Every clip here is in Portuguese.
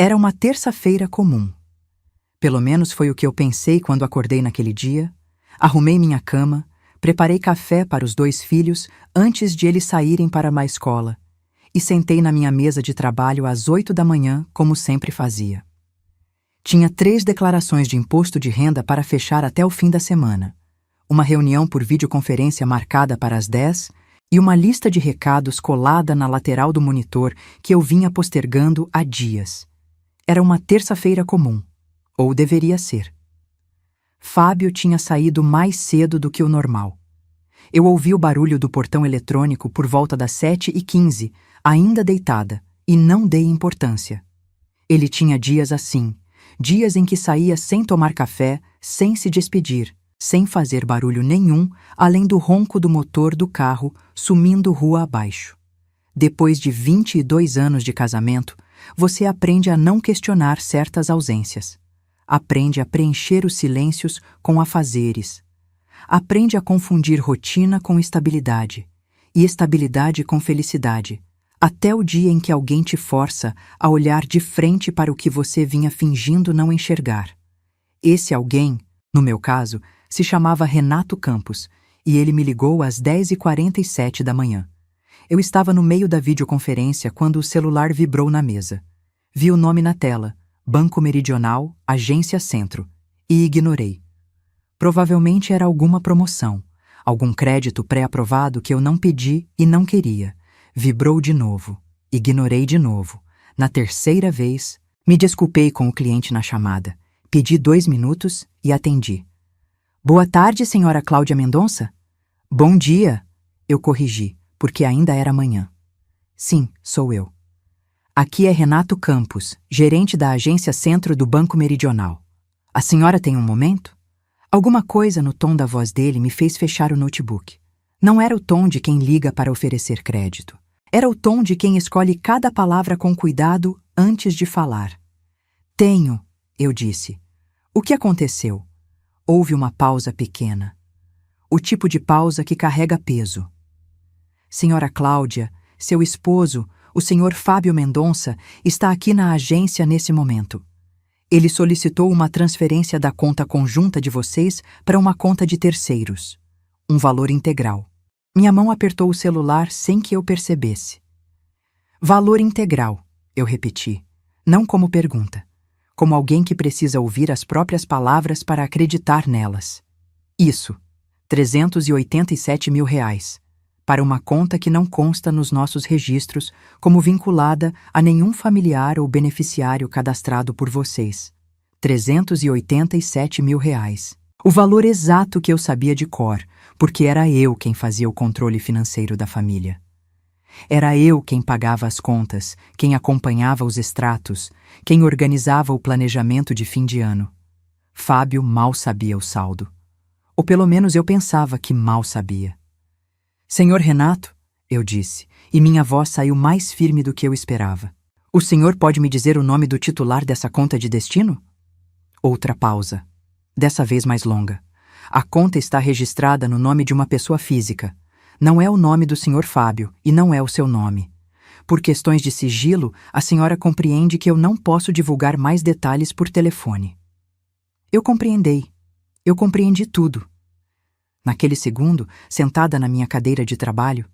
Era uma terça-feira comum. Pelo menos foi o que eu pensei quando acordei naquele dia, arrumei minha cama, preparei café para os 2 filhos antes de eles saírem para a escola e sentei na minha mesa de trabalho às 8 da manhã, como sempre fazia. Tinha 3 declarações de imposto de renda para fechar até o fim da semana, uma reunião por videoconferência marcada para as 10 e uma lista de recados colada na lateral do monitor que eu vinha postergando há dias. Era uma terça-feira comum, ou deveria ser. Fábio tinha saído mais cedo do que o normal. Eu ouvi o barulho do portão eletrônico por volta das 7h15, ainda deitada, e não dei importância. Ele tinha dias assim, dias em que saía sem tomar café, sem se despedir, sem fazer barulho nenhum, além do ronco do motor do carro sumindo rua abaixo. Depois de 22 anos de casamento, você aprende a não questionar certas ausências. Aprende a preencher os silêncios com afazeres. Aprende a confundir rotina com estabilidade, e estabilidade com felicidade, até o dia em que alguém te força a olhar de frente para o que você vinha fingindo não enxergar. Esse alguém, no meu caso, se chamava Renato Campos, e ele me ligou às 10h47 da manhã. Eu estava no meio da videoconferência quando o celular vibrou na mesa. Vi o nome na tela, Banco Meridional, Agência Centro, e ignorei. Provavelmente era alguma promoção, algum crédito pré-aprovado que eu não pedi e não queria. Vibrou de novo. Ignorei de novo. Na terceira vez, me desculpei com o cliente na chamada. Pedi 2 minutos e atendi. Boa tarde, senhora Cláudia Mendonça? Bom dia, eu corrigi, porque ainda era manhã. Sim, sou eu. Aqui é Renato Campos, gerente da Agência Centro do Banco Meridional. A senhora tem um momento? Alguma coisa no tom da voz dele me fez fechar o notebook. Não era o tom de quem liga para oferecer crédito. Era o tom de quem escolhe cada palavra com cuidado antes de falar. Tenho, eu disse. O que aconteceu? Houve uma pausa pequena. O tipo de pausa que carrega peso. Senhora Cláudia, seu esposo, o senhor Fábio Mendonça, está aqui na agência nesse momento. Ele solicitou uma transferência da conta conjunta de vocês para uma conta de terceiros. Um valor integral. Minha mão apertou o celular sem que eu percebesse. Valor integral, eu repeti, não como pergunta, como alguém que precisa ouvir as próprias palavras para acreditar nelas. Isso, R$387 mil, para uma conta que não consta nos nossos registros como vinculada a nenhum familiar ou beneficiário cadastrado por vocês. R$387 mil. O valor exato que eu sabia de cor, porque era eu quem fazia o controle financeiro da família. Era eu quem pagava as contas, quem acompanhava os extratos, quem organizava o planejamento de fim de ano. Fábio mal sabia o saldo. Ou pelo menos eu pensava que mal sabia. Senhor Renato, eu disse, e minha voz saiu mais firme do que eu esperava. O senhor pode me dizer o nome do titular dessa conta de destino? Outra pausa, dessa vez mais longa. A conta está registrada no nome de uma pessoa física. Não é o nome do senhor Fábio e não é o seu nome. Por questões de sigilo, a senhora compreende que eu não posso divulgar mais detalhes por telefone. Eu compreendi tudo. Naquele segundo, sentada na minha cadeira de trabalho,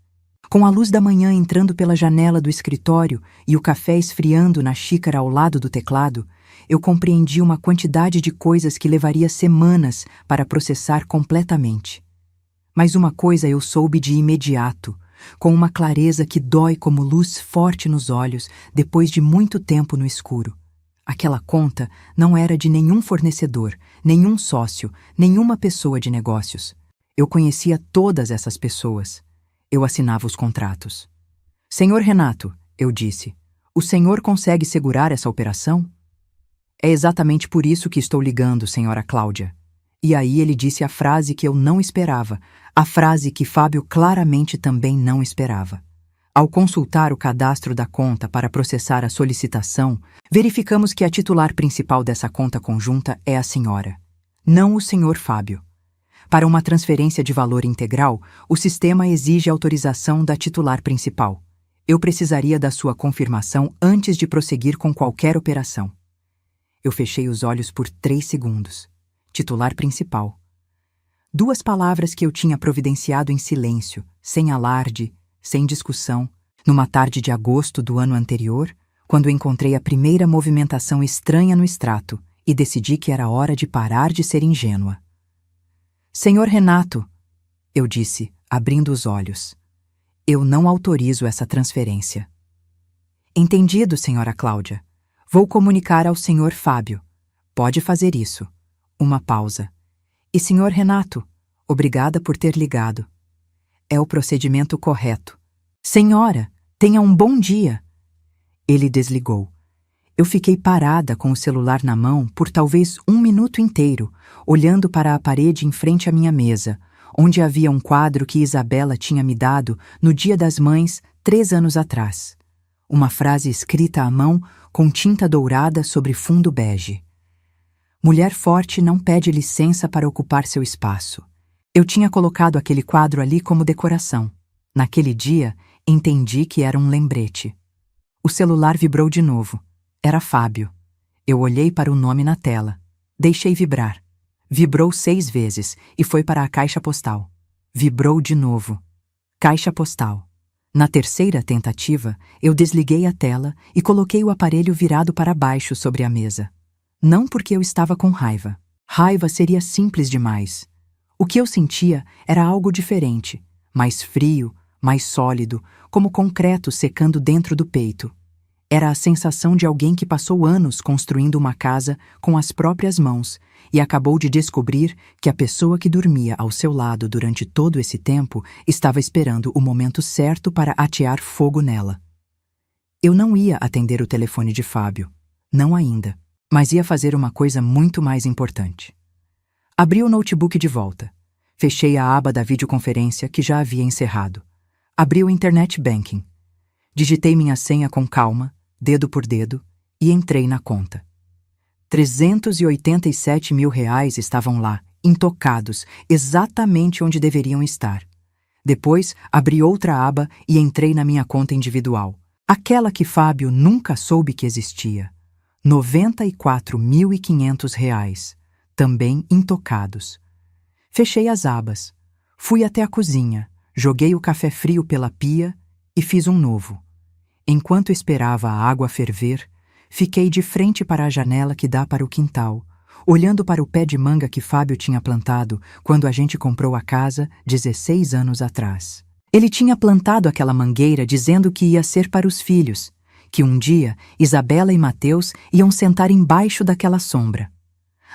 com a luz da manhã entrando pela janela do escritório e o café esfriando na xícara ao lado do teclado, eu compreendi uma quantidade de coisas que levaria semanas para processar completamente. Mas uma coisa eu soube de imediato, com uma clareza que dói como luz forte nos olhos depois de muito tempo no escuro. Aquela conta não era de nenhum fornecedor, nenhum sócio, nenhuma pessoa de negócios. Eu conhecia todas essas pessoas. Eu assinava os contratos. Senhor Renato, eu disse, o senhor consegue segurar essa operação? É exatamente por isso que estou ligando, senhora Cláudia. E aí ele disse a frase que eu não esperava, a frase que Fábio claramente também não esperava. Ao consultar o cadastro da conta para processar a solicitação, verificamos que a titular principal dessa conta conjunta é a senhora, não o senhor Fábio. Para uma transferência de valor integral, o sistema exige autorização da titular principal. Eu precisaria da sua confirmação antes de prosseguir com qualquer operação. Eu fechei os olhos por 3 segundos. Titular principal. 2 palavras que eu tinha providenciado em silêncio, sem alarde, sem discussão, numa tarde de agosto do ano anterior, quando encontrei a primeira movimentação estranha no extrato e decidi que era hora de parar de ser ingênua. Senhor Renato, eu disse, abrindo os olhos. Eu não autorizo essa transferência. Entendido, senhora Cláudia. Vou comunicar ao senhor Fábio. Pode fazer isso. Uma pausa. E senhor Renato, obrigada por ter ligado. É o procedimento correto. Senhora, tenha um bom dia. Ele desligou. Eu fiquei parada com o celular na mão por talvez 1 minuto inteiro, olhando para a parede em frente à minha mesa, onde havia um quadro que Isabela tinha me dado no Dia das Mães 3 anos atrás. Uma frase escrita à mão com tinta dourada sobre fundo bege. Mulher forte não pede licença para ocupar seu espaço. Eu tinha colocado aquele quadro ali como decoração. Naquele dia, entendi que era um lembrete. O celular vibrou de novo. Era Fábio. Eu olhei para o nome na tela. Deixei vibrar. Vibrou 6 vezes e foi para a caixa postal. Vibrou de novo. Caixa postal. Na terceira tentativa, eu desliguei a tela e coloquei o aparelho virado para baixo sobre a mesa. Não porque eu estava com raiva. Raiva seria simples demais. O que eu sentia era algo diferente, mais frio, mais sólido, como concreto secando dentro do peito. Era a sensação de alguém que passou anos construindo uma casa com as próprias mãos e acabou de descobrir que a pessoa que dormia ao seu lado durante todo esse tempo estava esperando o momento certo para atear fogo nela. Eu não ia atender o telefone de Fábio, não ainda, mas ia fazer uma coisa muito mais importante. Abri o notebook de volta. Fechei a aba da videoconferência que já havia encerrado. Abri o Internet Banking. Digitei minha senha com calma, dedo por dedo, e entrei na conta. 387 mil reais estavam lá, intocados, exatamente onde deveriam estar. Depois, abri outra aba e entrei na minha conta individual, aquela que Fábio nunca soube que existia. 94.500 reais, também intocados. Fechei as abas. Fui até a cozinha, joguei o café frio pela pia e fiz um novo. Enquanto esperava a água ferver, fiquei de frente para a janela que dá para o quintal, olhando para o pé de manga que Fábio tinha plantado quando a gente comprou a casa 16 anos atrás. Ele tinha plantado aquela mangueira dizendo que ia ser para os filhos, que um dia Isabela e Mateus iam sentar embaixo daquela sombra.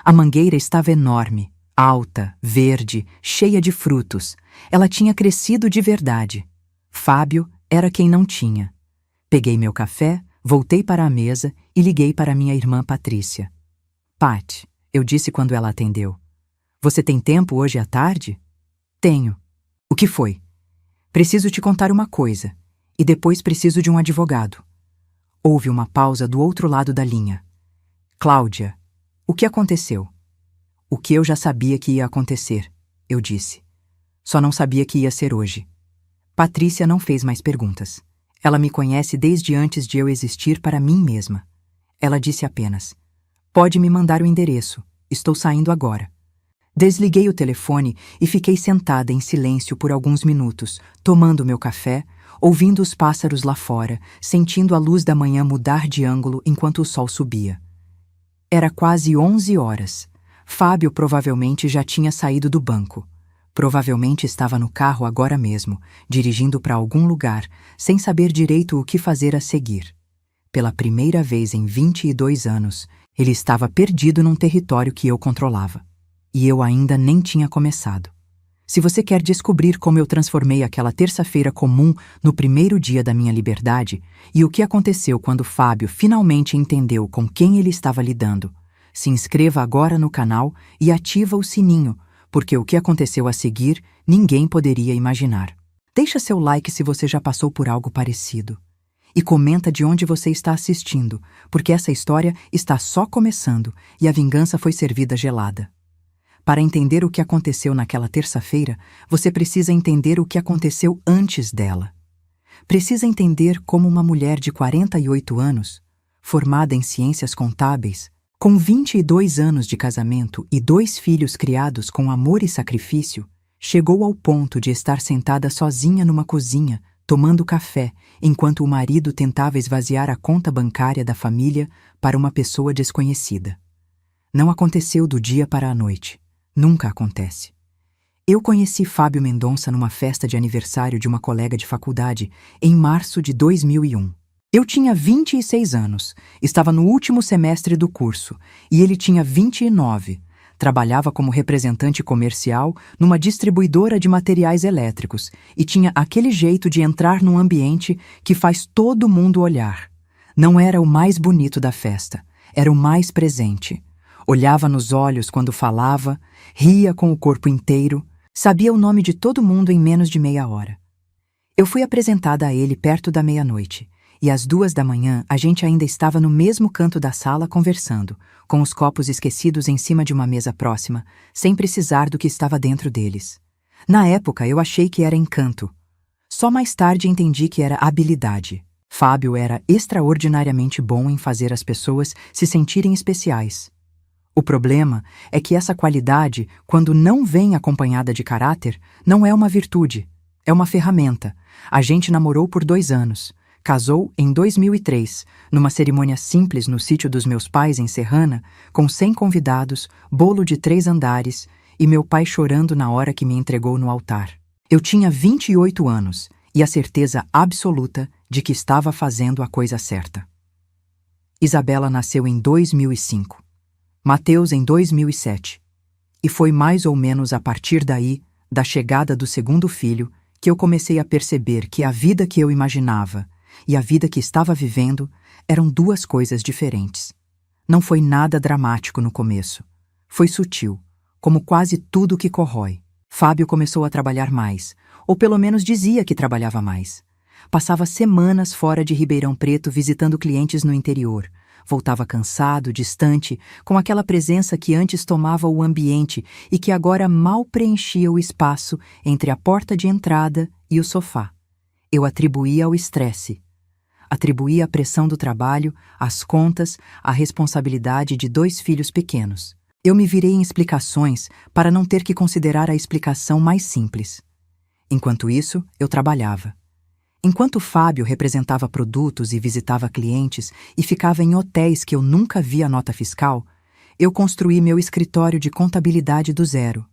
A mangueira estava enorme, alta, verde, cheia de frutos. Ela tinha crescido de verdade. Fábio era quem não tinha. Peguei meu café, voltei para a mesa e liguei para minha irmã Patrícia. Pat, eu disse quando ela atendeu. Você tem tempo hoje à tarde? Tenho. O que foi? Preciso te contar uma coisa, e depois preciso de um advogado. Houve uma pausa do outro lado da linha. Cláudia, o que aconteceu? O que eu já sabia que ia acontecer, eu disse. Só não sabia que ia ser hoje. Patrícia não fez mais perguntas. Ela me conhece desde antes de eu existir para mim mesma. Ela disse apenas: pode me mandar o endereço, estou saindo agora. Desliguei o telefone e fiquei sentada em silêncio por alguns minutos, tomando meu café, ouvindo os pássaros lá fora, sentindo a luz da manhã mudar de ângulo enquanto o sol subia. Era quase 11 horas. Fábio provavelmente já tinha saído do banco. Provavelmente estava no carro agora mesmo, dirigindo para algum lugar, sem saber direito o que fazer a seguir. Pela primeira vez em 22 anos, ele estava perdido num território que eu controlava. E eu ainda nem tinha começado. Se você quer descobrir como eu transformei aquela terça-feira comum no primeiro dia da minha liberdade e o que aconteceu quando Fábio finalmente entendeu com quem ele estava lidando, se inscreva agora no canal e ativa o sininho, porque o que aconteceu a seguir ninguém poderia imaginar. Deixa seu like se você já passou por algo parecido. E comenta de onde você está assistindo, porque essa história está só começando e a vingança foi servida gelada. Para entender o que aconteceu naquela terça-feira, você precisa entender o que aconteceu antes dela. precisa entender como uma mulher de 48 anos, formada em ciências contábeis, com 22 anos de casamento e 2 filhos criados com amor e sacrifício, chegou ao ponto de estar sentada sozinha numa cozinha, tomando café, enquanto o marido tentava esvaziar a conta bancária da família para uma pessoa desconhecida. Não aconteceu do dia para a noite. Nunca acontece. Eu conheci Fábio Mendonça numa festa de aniversário de uma colega de faculdade em março de 2001. Eu tinha 26 anos, estava no último semestre do curso, e ele tinha 29. Trabalhava como representante comercial numa distribuidora de materiais elétricos e tinha aquele jeito de entrar num ambiente que faz todo mundo olhar. Não era o mais bonito da festa, era o mais presente. Olhava nos olhos quando falava, ria com o corpo inteiro, sabia o nome de todo mundo em menos de meia hora. Eu fui apresentada a ele perto da meia-noite, e às 2 da manhã a gente ainda estava no mesmo canto da sala conversando, com os copos esquecidos em cima de uma mesa próxima, sem precisar do que estava dentro deles. Na época eu achei que era encanto. Só mais tarde entendi que era habilidade. Fábio era extraordinariamente bom em fazer as pessoas se sentirem especiais. O problema é que essa qualidade, quando não vem acompanhada de caráter, não é uma virtude, é uma ferramenta. A gente namorou por 2 anos. Casou em 2003, numa cerimônia simples no sítio dos meus pais em Serrana, com 100 convidados, bolo de 3 andares e meu pai chorando na hora que me entregou no altar. Eu tinha 28 anos e a certeza absoluta de que estava fazendo a coisa certa. Isabela nasceu em 2005. Mateus em 2007. E foi mais ou menos a partir daí, da chegada do segundo filho, que eu comecei a perceber que a vida que eu imaginava e a vida que estava vivendo eram 2 coisas diferentes. Não foi nada dramático no começo. Foi sutil, como quase tudo que corrói. Fábio começou a trabalhar mais, ou pelo menos dizia que trabalhava mais. Passava semanas fora de Ribeirão Preto visitando clientes no interior. Voltava cansado, distante, com aquela presença que antes tomava o ambiente e que agora mal preenchia o espaço entre a porta de entrada e o sofá. Eu atribuía ao estresse. Atribuía a pressão do trabalho, as contas, a responsabilidade de 2 filhos pequenos. Eu me virei em explicações para não ter que considerar a explicação mais simples. Enquanto isso, eu trabalhava. Enquanto Fábio representava produtos e visitava clientes e ficava em hotéis que eu nunca via nota fiscal, eu construí meu escritório de contabilidade do zero.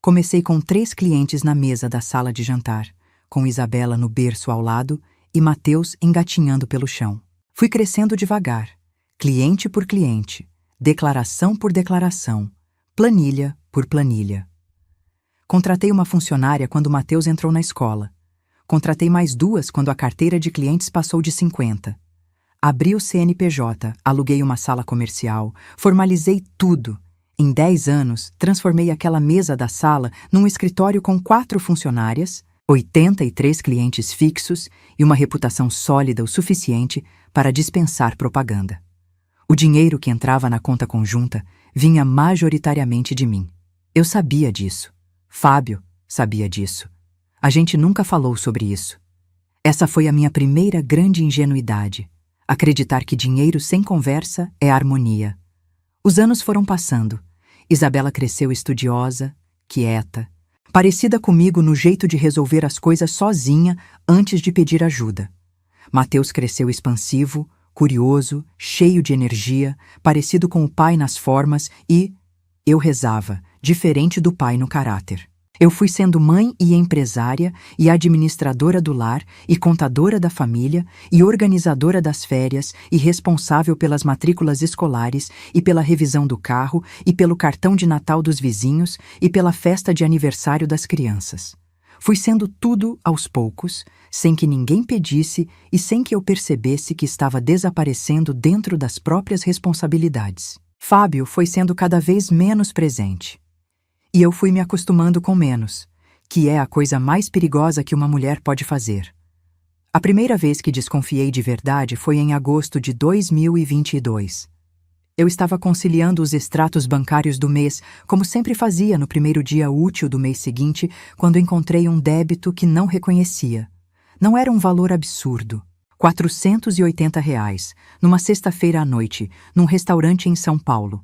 Comecei com 3 clientes na mesa da sala de jantar, com Isabela no berço ao lado e Mateus engatinhando pelo chão. Fui crescendo devagar, cliente por cliente, declaração por declaração, planilha por planilha. Contratei uma funcionária quando Mateus entrou na escola. Contratei mais 2 quando a carteira de clientes passou de 50. Abri o CNPJ, aluguei uma sala comercial, formalizei tudo. Em 10 anos, transformei aquela mesa da sala num escritório com 4 funcionárias, 83 clientes fixos e uma reputação sólida o suficiente para dispensar propaganda. O dinheiro que entrava na conta conjunta vinha majoritariamente de mim. Eu sabia disso. Fábio sabia disso. A gente nunca falou sobre isso. Essa foi a minha primeira grande ingenuidade. Acreditar que dinheiro sem conversa é harmonia. Os anos foram passando. Isabela cresceu estudiosa, quieta, parecida comigo no jeito de resolver as coisas sozinha antes de pedir ajuda. Mateus cresceu expansivo, curioso, cheio de energia, parecido com o pai nas formas e, eu rezava, diferente do pai no caráter. Eu fui sendo mãe e empresária e administradora do lar e contadora da família e organizadora das férias e responsável pelas matrículas escolares e pela revisão do carro e pelo cartão de Natal dos vizinhos e pela festa de aniversário das crianças. Fui sendo tudo aos poucos, sem que ninguém pedisse e sem que eu percebesse que estava desaparecendo dentro das próprias responsabilidades. Fábio foi sendo cada vez menos presente. E eu fui me acostumando com menos, que é a coisa mais perigosa que uma mulher pode fazer. A primeira vez que desconfiei de verdade foi em agosto de 2022. Eu estava conciliando os extratos bancários do mês, como sempre fazia no primeiro dia útil do mês seguinte, quando encontrei um débito que não reconhecia. Não era um valor absurdo. R$ 480, numa sexta-feira à noite, num restaurante em São Paulo.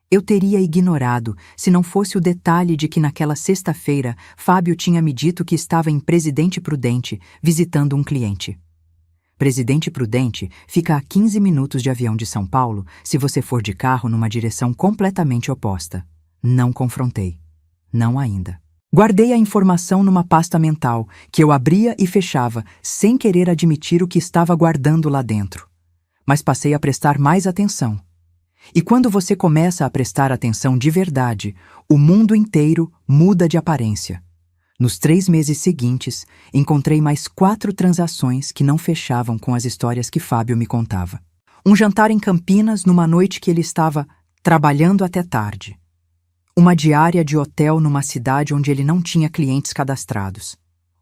Eu teria ignorado se não fosse o detalhe de que naquela sexta-feira Fábio tinha me dito que estava em Presidente Prudente, visitando um cliente. Presidente Prudente fica a 15 minutos de avião de São Paulo se você for de carro numa direção completamente oposta. Não confrontei. Não ainda. Guardei a informação numa pasta mental, que eu abria e fechava, sem querer admitir o que estava guardando lá dentro. Mas passei a prestar mais atenção. E quando você começa a prestar atenção de verdade, o mundo inteiro muda de aparência. Nos 3 meses seguintes, encontrei mais 4 transações que não fechavam com as histórias que Fábio me contava. Um jantar em Campinas numa noite que ele estava trabalhando até tarde. Uma diária de hotel numa cidade onde ele não tinha clientes cadastrados.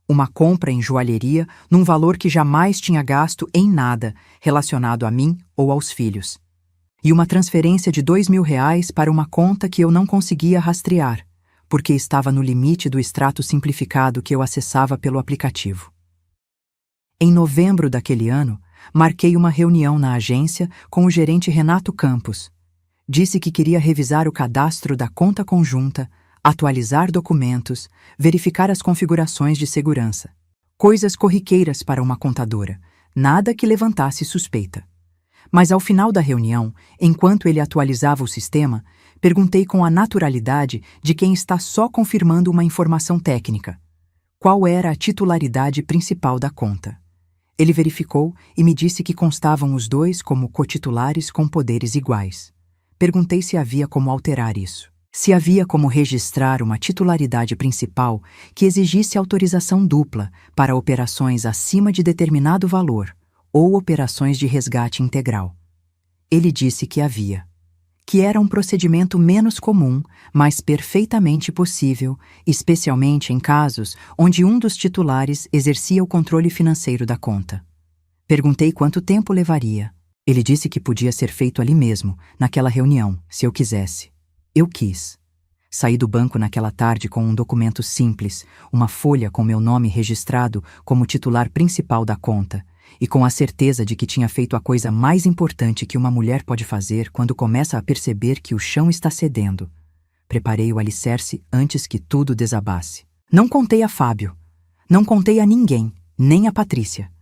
Uma compra em joalheria num valor que jamais tinha gasto em nada relacionado a mim ou aos filhos. E uma transferência de R$ 2.000 para uma conta que eu não conseguia rastrear, porque estava no limite do extrato simplificado que eu acessava pelo aplicativo. Em novembro daquele ano, marquei uma reunião na agência com o gerente Renato Campos. Disse que queria revisar o cadastro da conta conjunta, atualizar documentos, verificar as configurações de segurança. Coisas corriqueiras para uma contadora, nada que levantasse suspeita. Mas ao final da reunião, enquanto ele atualizava o sistema, perguntei com a naturalidade de quem está só confirmando uma informação técnica. Qual era a titularidade principal da conta? Ele verificou e me disse que constavam os dois como cotitulares com poderes iguais. Perguntei se havia como alterar isso. Se havia como registrar uma titularidade principal que exigisse autorização dupla para operações acima de determinado valor ou operações de resgate integral. Ele disse que havia. Que era um procedimento menos comum, mas perfeitamente possível, especialmente em casos onde um dos titulares exercia o controle financeiro da conta. Perguntei quanto tempo levaria. Ele disse que podia ser feito ali mesmo, naquela reunião, se eu quisesse. Eu quis. Saí do banco naquela tarde com um documento simples, uma folha com meu nome registrado como titular principal da conta, e com a certeza de que tinha feito a coisa mais importante que uma mulher pode fazer quando começa a perceber que o chão está cedendo. Preparei o alicerce antes que tudo desabasse. Não contei a Fábio. Não contei a ninguém, nem a Patrícia.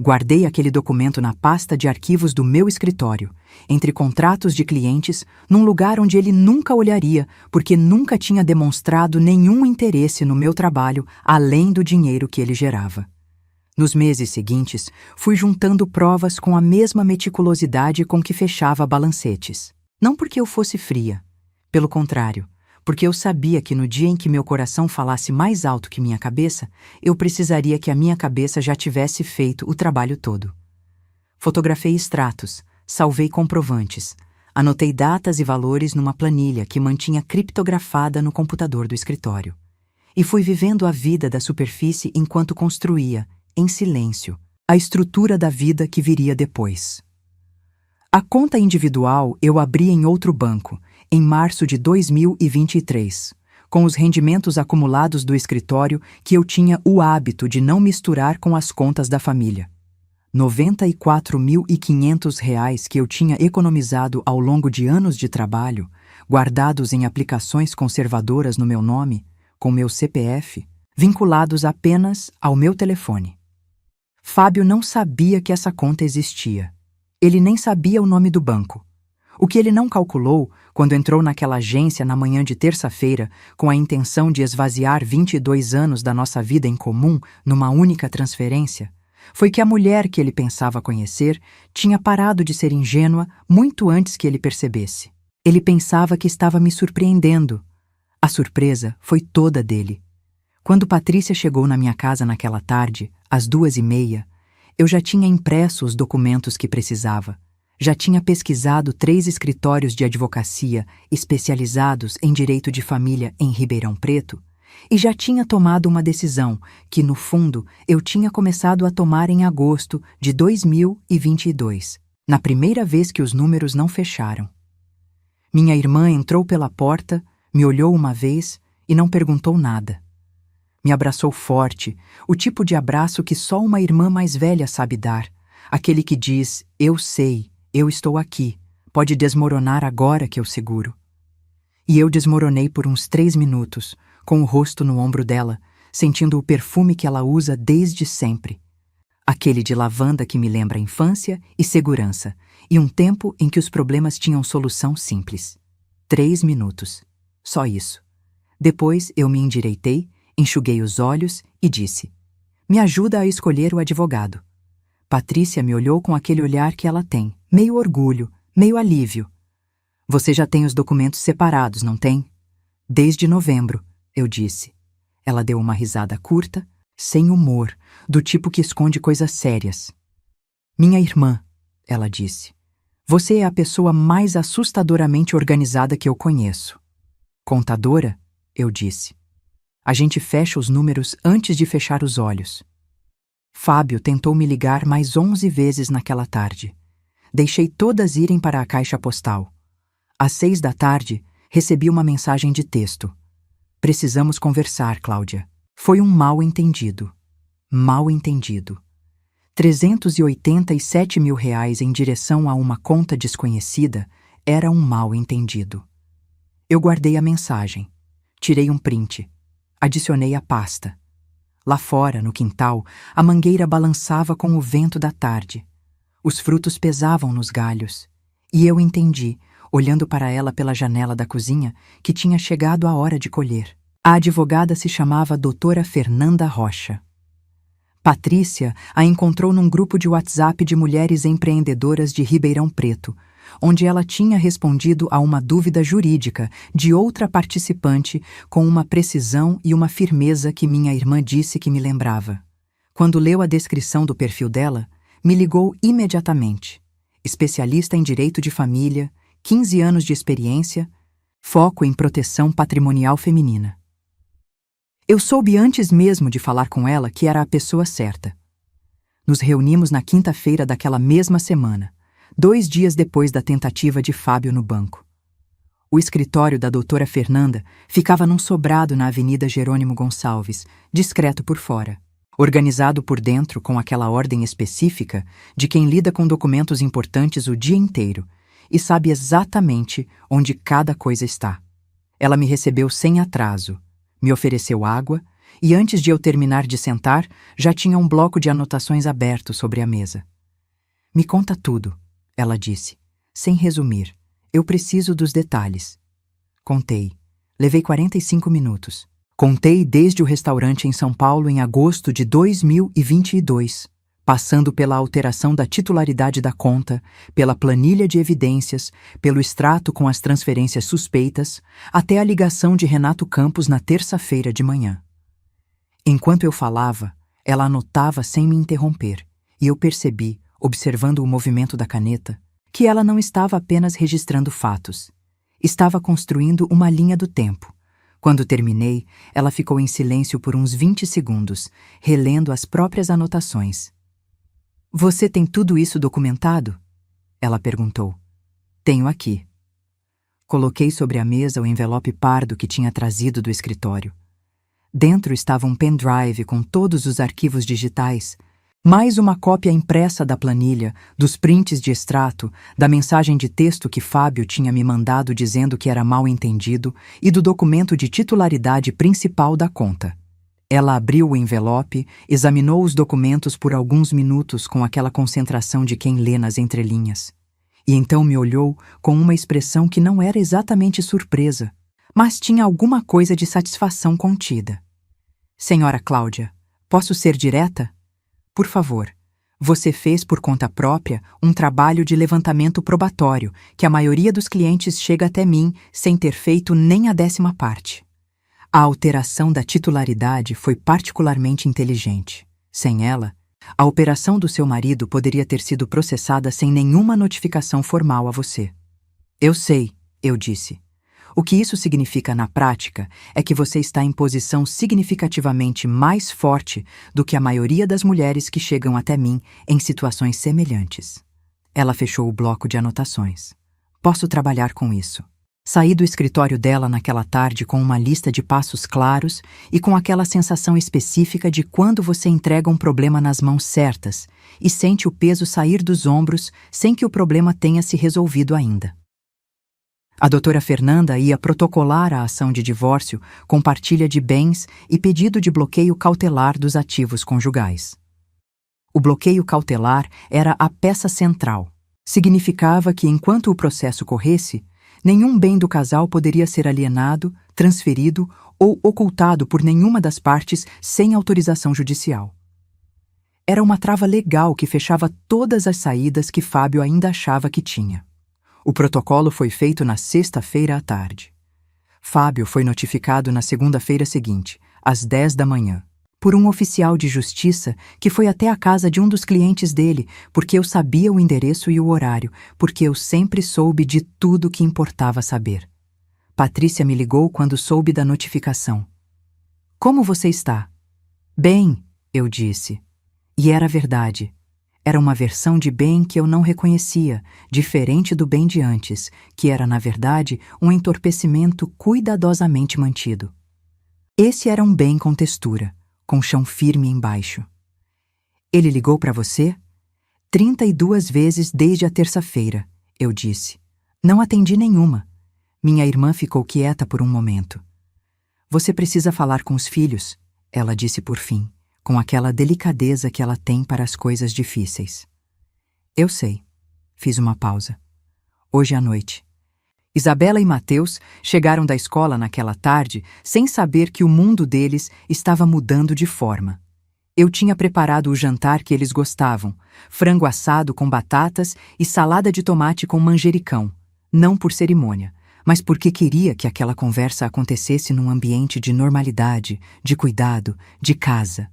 Guardei aquele documento na pasta de arquivos do meu escritório, entre contratos de clientes, num lugar onde ele nunca olharia, porque nunca tinha demonstrado nenhum interesse no meu trabalho além do dinheiro que ele gerava. Nos meses seguintes, fui juntando provas com a mesma meticulosidade com que fechava balancetes. Não porque eu fosse fria. Pelo contrário, porque eu sabia que no dia em que meu coração falasse mais alto que minha cabeça, eu precisaria que a minha cabeça já tivesse feito o trabalho todo. Fotografei extratos, salvei comprovantes, anotei datas e valores numa planilha que mantinha criptografada no computador do escritório. E fui vivendo a vida da superfície enquanto construía, em silêncio, a estrutura da vida que viria depois. A conta individual eu abri em outro banco, em março de 2023, com os rendimentos acumulados do escritório que eu tinha o hábito de não misturar com as contas da família. R$ 94.500 que eu tinha economizado ao longo de anos de trabalho, guardados em aplicações conservadoras no meu nome, com meu CPF, vinculados apenas ao meu telefone. Fábio não sabia que essa conta existia. Ele nem sabia o nome do banco. O que ele não calculou, quando entrou naquela agência na manhã de terça-feira, com a intenção de esvaziar 22 anos da nossa vida em comum numa única transferência, foi que a mulher que ele pensava conhecer tinha parado de ser ingênua muito antes que ele percebesse. Ele pensava que estava me surpreendendo. A surpresa foi toda dele. Quando Patrícia chegou na minha casa naquela tarde, às 2h30, eu já tinha impresso os documentos que precisava. Já tinha pesquisado 3 escritórios de advocacia especializados em direito de família em Ribeirão Preto e já tinha tomado uma decisão que, no fundo, eu tinha começado a tomar em agosto de 2022, na primeira vez que os números não fecharam. Minha irmã entrou pela porta, me olhou uma vez e não perguntou nada. Me abraçou forte, o tipo de abraço que só uma irmã mais velha sabe dar, aquele que diz: eu sei, eu estou aqui, pode desmoronar agora que eu seguro. E eu desmoronei por uns 3 minutos, com o rosto no ombro dela, sentindo o perfume que ela usa desde sempre. Aquele de lavanda que me lembra infância e segurança, e um tempo em que os problemas tinham solução simples. 3 minutos. Só isso. Depois eu me endireitei, enxuguei os olhos e disse: me ajuda a escolher o advogado. Patrícia me olhou com aquele olhar que ela tem, meio orgulho, meio alívio. Você já tem os documentos separados, não tem? Desde novembro, eu disse. Ela deu uma risada curta, sem humor, do tipo que esconde coisas sérias. Minha irmã, ela disse. Você é a pessoa mais assustadoramente organizada que eu conheço. Contadora? Eu disse. A gente fecha os números antes de fechar os olhos. Fábio tentou me ligar mais 11 vezes naquela tarde. Deixei todas irem para a caixa postal. Às 6 da tarde, recebi uma mensagem de texto. Precisamos conversar, Cláudia. Foi um mal-entendido. Mal-entendido. 387 mil reais em direção a uma conta desconhecida era um mal-entendido. Eu guardei a mensagem. Tirei um print. Adicionei a pasta. Lá fora, no quintal, a mangueira balançava com o vento da tarde. Os frutos pesavam nos galhos. E eu entendi, olhando para ela pela janela da cozinha, que tinha chegado a hora de colher. A advogada se chamava Doutora Fernanda Rocha. Patrícia a encontrou num grupo de WhatsApp de mulheres empreendedoras de Ribeirão Preto, onde ela tinha respondido a uma dúvida jurídica de outra participante com uma precisão e uma firmeza que minha irmã disse que me lembrava. Quando leu a descrição do perfil dela, me ligou imediatamente. Especialista em direito de família, 15 anos de experiência, foco em proteção patrimonial feminina. Eu soube antes mesmo de falar com ela que era a pessoa certa. Nos reunimos na quinta-feira daquela mesma semana, 2 dias depois da tentativa de Fábio no banco. O escritório da doutora Fernanda ficava num sobrado na Avenida Jerônimo Gonçalves, discreto por fora, organizado por dentro com aquela ordem específica de quem lida com documentos importantes o dia inteiro e sabe exatamente onde cada coisa está. Ela me recebeu sem atraso, me ofereceu água e antes de eu terminar de sentar, já tinha um bloco de anotações aberto sobre a mesa. Me conta tudo, ela disse, sem resumir. Eu preciso dos detalhes. Contei. Levei 45 minutos. Contei desde o restaurante em São Paulo em agosto de 2022, passando pela alteração da titularidade da conta, pela planilha de evidências, pelo extrato com as transferências suspeitas, até a ligação de Renato Campos na terça-feira de manhã. Enquanto eu falava, ela anotava sem me interromper, e eu percebi, observando o movimento da caneta, que ela não estava apenas registrando fatos. Estava construindo uma linha do tempo. Quando terminei, ela ficou em silêncio por uns 20 segundos, relendo as próprias anotações. Você tem tudo isso documentado? Ela perguntou. Tenho aqui. Coloquei sobre a mesa o envelope pardo que tinha trazido do escritório. Dentro estava um pendrive com todos os arquivos digitais, mais uma cópia impressa da planilha, dos prints de extrato, da mensagem de texto que Fábio tinha me mandado dizendo que era mal entendido e do documento de titularidade principal da conta. Ela abriu o envelope, examinou os documentos por alguns minutos com aquela concentração de quem lê nas entrelinhas. E então me olhou com uma expressão que não era exatamente surpresa, mas tinha alguma coisa de satisfação contida. Senhora Cláudia, posso ser direta? Por favor, você fez por conta própria um trabalho de levantamento probatório que a maioria dos clientes chega até mim sem ter feito nem a 10ª parte. A alteração da titularidade foi particularmente inteligente. Sem ela, a operação do seu marido poderia ter sido processada sem nenhuma notificação formal a você. Eu sei, eu disse. O que isso significa na prática é que você está em posição significativamente mais forte do que a maioria das mulheres que chegam até mim em situações semelhantes. Ela fechou o bloco de anotações. Posso trabalhar com isso. Saí do escritório dela naquela tarde com uma lista de passos claros e com aquela sensação específica de quando você entrega um problema nas mãos certas e sente o peso sair dos ombros sem que o problema tenha se resolvido ainda. A doutora Fernanda ia protocolar a ação de divórcio com partilha de bens e pedido de bloqueio cautelar dos ativos conjugais. O bloqueio cautelar era a peça central. Significava que, enquanto o processo corresse, nenhum bem do casal poderia ser alienado, transferido ou ocultado por nenhuma das partes sem autorização judicial. Era uma trava legal que fechava todas as saídas que Fábio ainda achava que tinha. O protocolo foi feito na sexta-feira à tarde. Fábio foi notificado na segunda-feira seguinte, às 10 da manhã, por um oficial de justiça que foi até a casa de um dos clientes dele, porque eu sabia o endereço e o horário, porque eu sempre soube de tudo que importava saber. Patrícia me ligou quando soube da notificação. "Como você está?" "Bem", eu disse. E era verdade. Era uma versão de bem que eu não reconhecia, diferente do bem de antes, que era, na verdade, um entorpecimento cuidadosamente mantido. Esse era um bem com textura, com chão firme embaixo. "Ele ligou para você?" 32 vezes desde a terça-feira, eu disse. Não atendi nenhuma. Minha irmã ficou quieta por um momento. "Você precisa falar com os filhos", ela disse por fim, com aquela delicadeza que ela tem para as coisas difíceis. "Eu sei." Fiz uma pausa. "Hoje à noite." Isabela e Mateus chegaram da escola naquela tarde sem saber que o mundo deles estava mudando de forma. Eu tinha preparado o jantar que eles gostavam, frango assado com batatas e salada de tomate com manjericão, não por cerimônia, mas porque queria que aquela conversa acontecesse num ambiente de normalidade, de cuidado, de casa.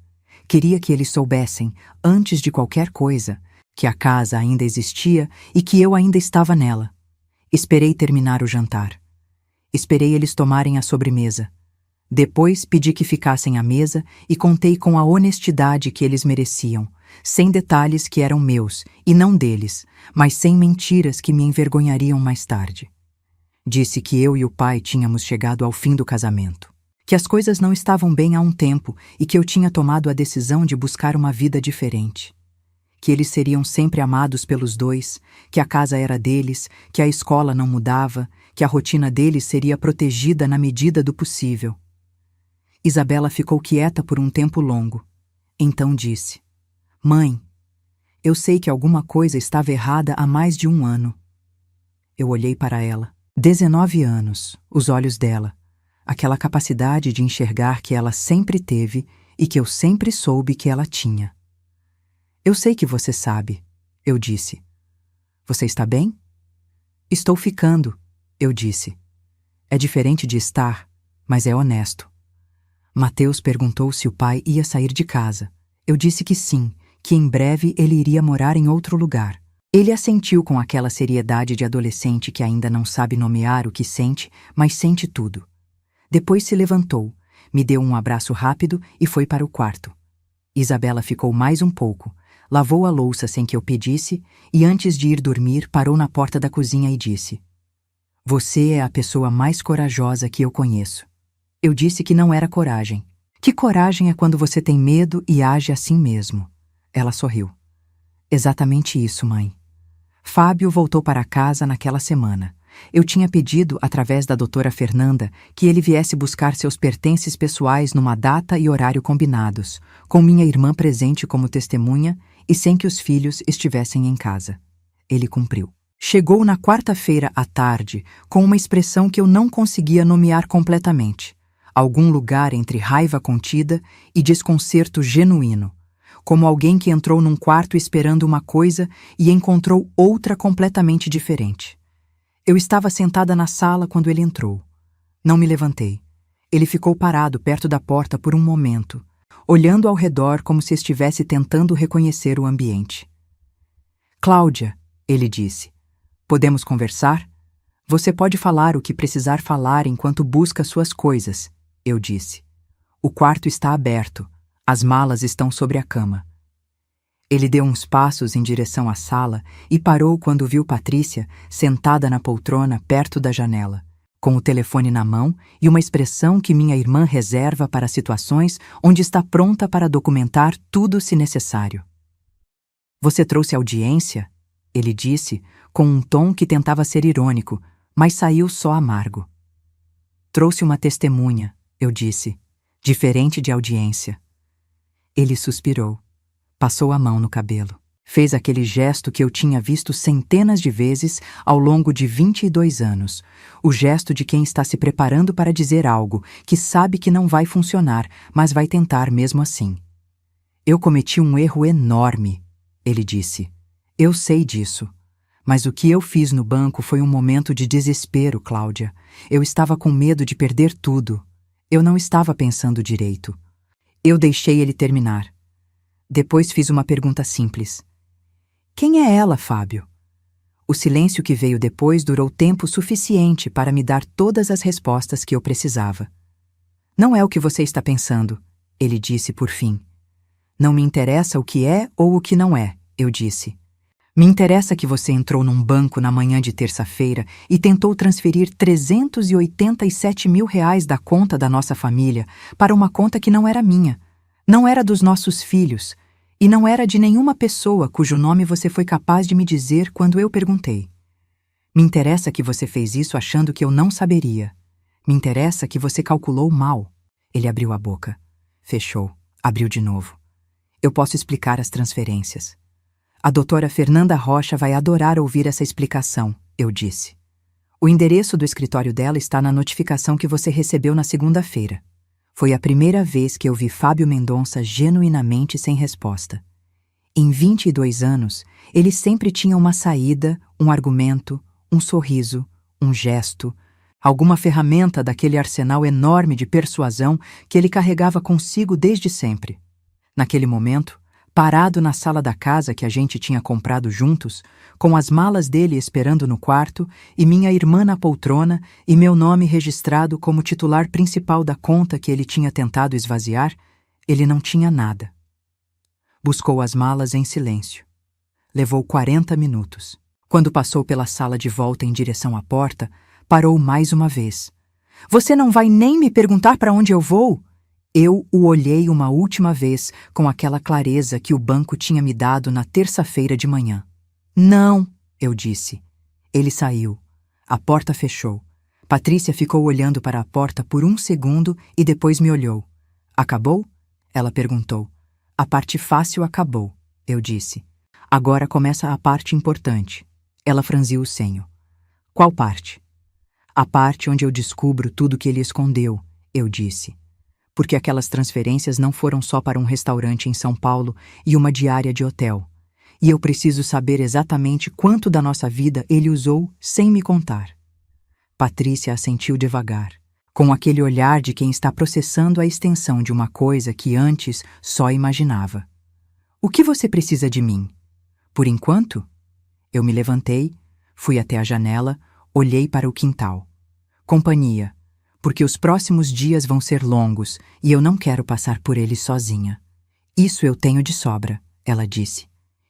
Queria que eles soubessem, antes de qualquer coisa, que a casa ainda existia e que eu ainda estava nela. Esperei terminar o jantar. Esperei eles tomarem a sobremesa. Depois pedi que ficassem à mesa e contei com a honestidade que eles mereciam, sem detalhes que eram meus e não deles, mas sem mentiras que me envergonhariam mais tarde. Disse que eu e o pai tínhamos chegado ao fim do casamento, que as coisas não estavam bem há um tempo e que eu tinha tomado a decisão de buscar uma vida diferente. Que eles seriam sempre amados pelos dois, que a casa era deles, que a escola não mudava, que a rotina deles seria protegida na medida do possível. Isabela ficou quieta por um tempo longo. Então disse: "Mãe, eu sei que alguma coisa estava errada há mais de um ano." Eu olhei para ela. 19 anos, os olhos dela. Aquela capacidade de enxergar que ela sempre teve e que eu sempre soube que ela tinha. "Eu sei que você sabe", eu disse. "Você está bem?" "Estou ficando", eu disse. É diferente de estar, mas é honesto. Mateus perguntou se o pai ia sair de casa. Eu disse que sim, que em breve ele iria morar em outro lugar. Ele assentiu com aquela seriedade de adolescente que ainda não sabe nomear o que sente, mas sente tudo. Depois se levantou, me deu um abraço rápido e foi para o quarto. Isabela ficou mais um pouco, lavou a louça sem que eu pedisse e antes de ir dormir parou na porta da cozinha e disse: "Você é a pessoa mais corajosa que eu conheço." Eu disse que não era coragem. "Que coragem é quando você tem medo e age assim mesmo." Ela sorriu. "Exatamente isso, mãe." Fábio voltou para casa naquela semana. Eu tinha pedido, através da doutora Fernanda, que ele viesse buscar seus pertences pessoais numa data e horário combinados, com minha irmã presente como testemunha e sem que os filhos estivessem em casa. Ele cumpriu. Chegou na quarta-feira à tarde com uma expressão que eu não conseguia nomear completamente. Algum lugar entre raiva contida e desconcerto genuíno, como alguém que entrou num quarto esperando uma coisa e encontrou outra completamente diferente. Eu estava sentada na sala quando ele entrou. Não me levantei. Ele ficou parado perto da porta por um momento, olhando ao redor como se estivesse tentando reconhecer o ambiente. "Cláudia", ele disse, "podemos conversar? Você pode falar o que precisar falar enquanto busca suas coisas", eu disse. "O quarto está aberto. As malas estão sobre a cama." Ele deu uns passos em direção à sala e parou quando viu Patrícia sentada na poltrona perto da janela, com o telefone na mão e uma expressão que minha irmã reserva para situações onde está pronta para documentar tudo se necessário. Você trouxe audiência? Ele disse, com um tom que tentava ser irônico, mas saiu só amargo. Trouxe uma testemunha, eu disse, diferente de audiência. Ele suspirou, passou a mão no cabelo. Fez aquele gesto que eu tinha visto centenas de vezes ao longo de 22 anos, o gesto de quem está se preparando para dizer algo que sabe que não vai funcionar, mas vai tentar mesmo assim. Eu cometi um erro enorme, ele disse. Eu sei disso. Mas o que eu fiz no banco foi um momento de desespero, Cláudia. Eu estava com medo de perder tudo. Eu não estava pensando direito. Eu deixei ele terminar. Depois fiz uma pergunta simples. Quem é ela, Fábio? O silêncio que veio depois durou tempo suficiente para me dar todas as respostas que eu precisava. Não é o que você está pensando, ele disse por fim. Não me interessa o que é ou o que não é, eu disse. Me interessa que você entrou num banco na manhã de terça-feira e tentou transferir 387 mil reais da conta da nossa família para uma conta que não era minha, não era dos nossos filhos, e não era de nenhuma pessoa cujo nome você foi capaz de me dizer quando eu perguntei. Me interessa que você fez isso achando que eu não saberia. Me interessa que você calculou mal. Ele abriu a boca. Fechou. Abriu de novo. Eu posso explicar as transferências. A doutora Fernanda Rocha vai adorar ouvir essa explicação, eu disse. O endereço do escritório dela está na notificação que você recebeu na segunda-feira. Foi a primeira vez que eu vi Fábio Mendonça genuinamente sem resposta. Em 22 anos, ele sempre tinha uma saída, um argumento, um sorriso, um gesto, alguma ferramenta daquele arsenal enorme de persuasão que ele carregava consigo desde sempre. Naquele momento, parado na sala da casa que a gente tinha comprado juntos, com as malas dele esperando no quarto e minha irmã na poltrona e meu nome registrado como titular principal da conta que ele tinha tentado esvaziar, ele não tinha nada. Buscou as malas em silêncio. Levou 40 minutos. Quando passou pela sala de volta em direção à porta, parou mais uma vez. Você não vai nem me perguntar para onde eu vou? Eu o olhei uma última vez com aquela clareza que o banco tinha me dado na terça-feira de manhã. Não, eu disse. Ele saiu. A porta fechou. Patrícia ficou olhando para a porta por um segundo e depois me olhou. Acabou? Ela perguntou. A parte fácil acabou, eu disse. Agora começa a parte importante. Ela franziu o senho. Qual parte? A parte onde eu descubro tudo que ele escondeu, eu disse. Porque aquelas transferências não foram só para um restaurante em São Paulo e uma diária de hotel. E eu preciso saber exatamente quanto da nossa vida ele usou sem me contar. Patrícia assentiu devagar, com aquele olhar de quem está processando a extensão de uma coisa que antes só imaginava. O que você precisa de mim? Por enquanto? Eu me levantei, fui até a janela, olhei para o quintal. Companhia. Porque os próximos dias vão ser longos e eu não quero passar por eles sozinha. Isso eu tenho de sobra, ela disse.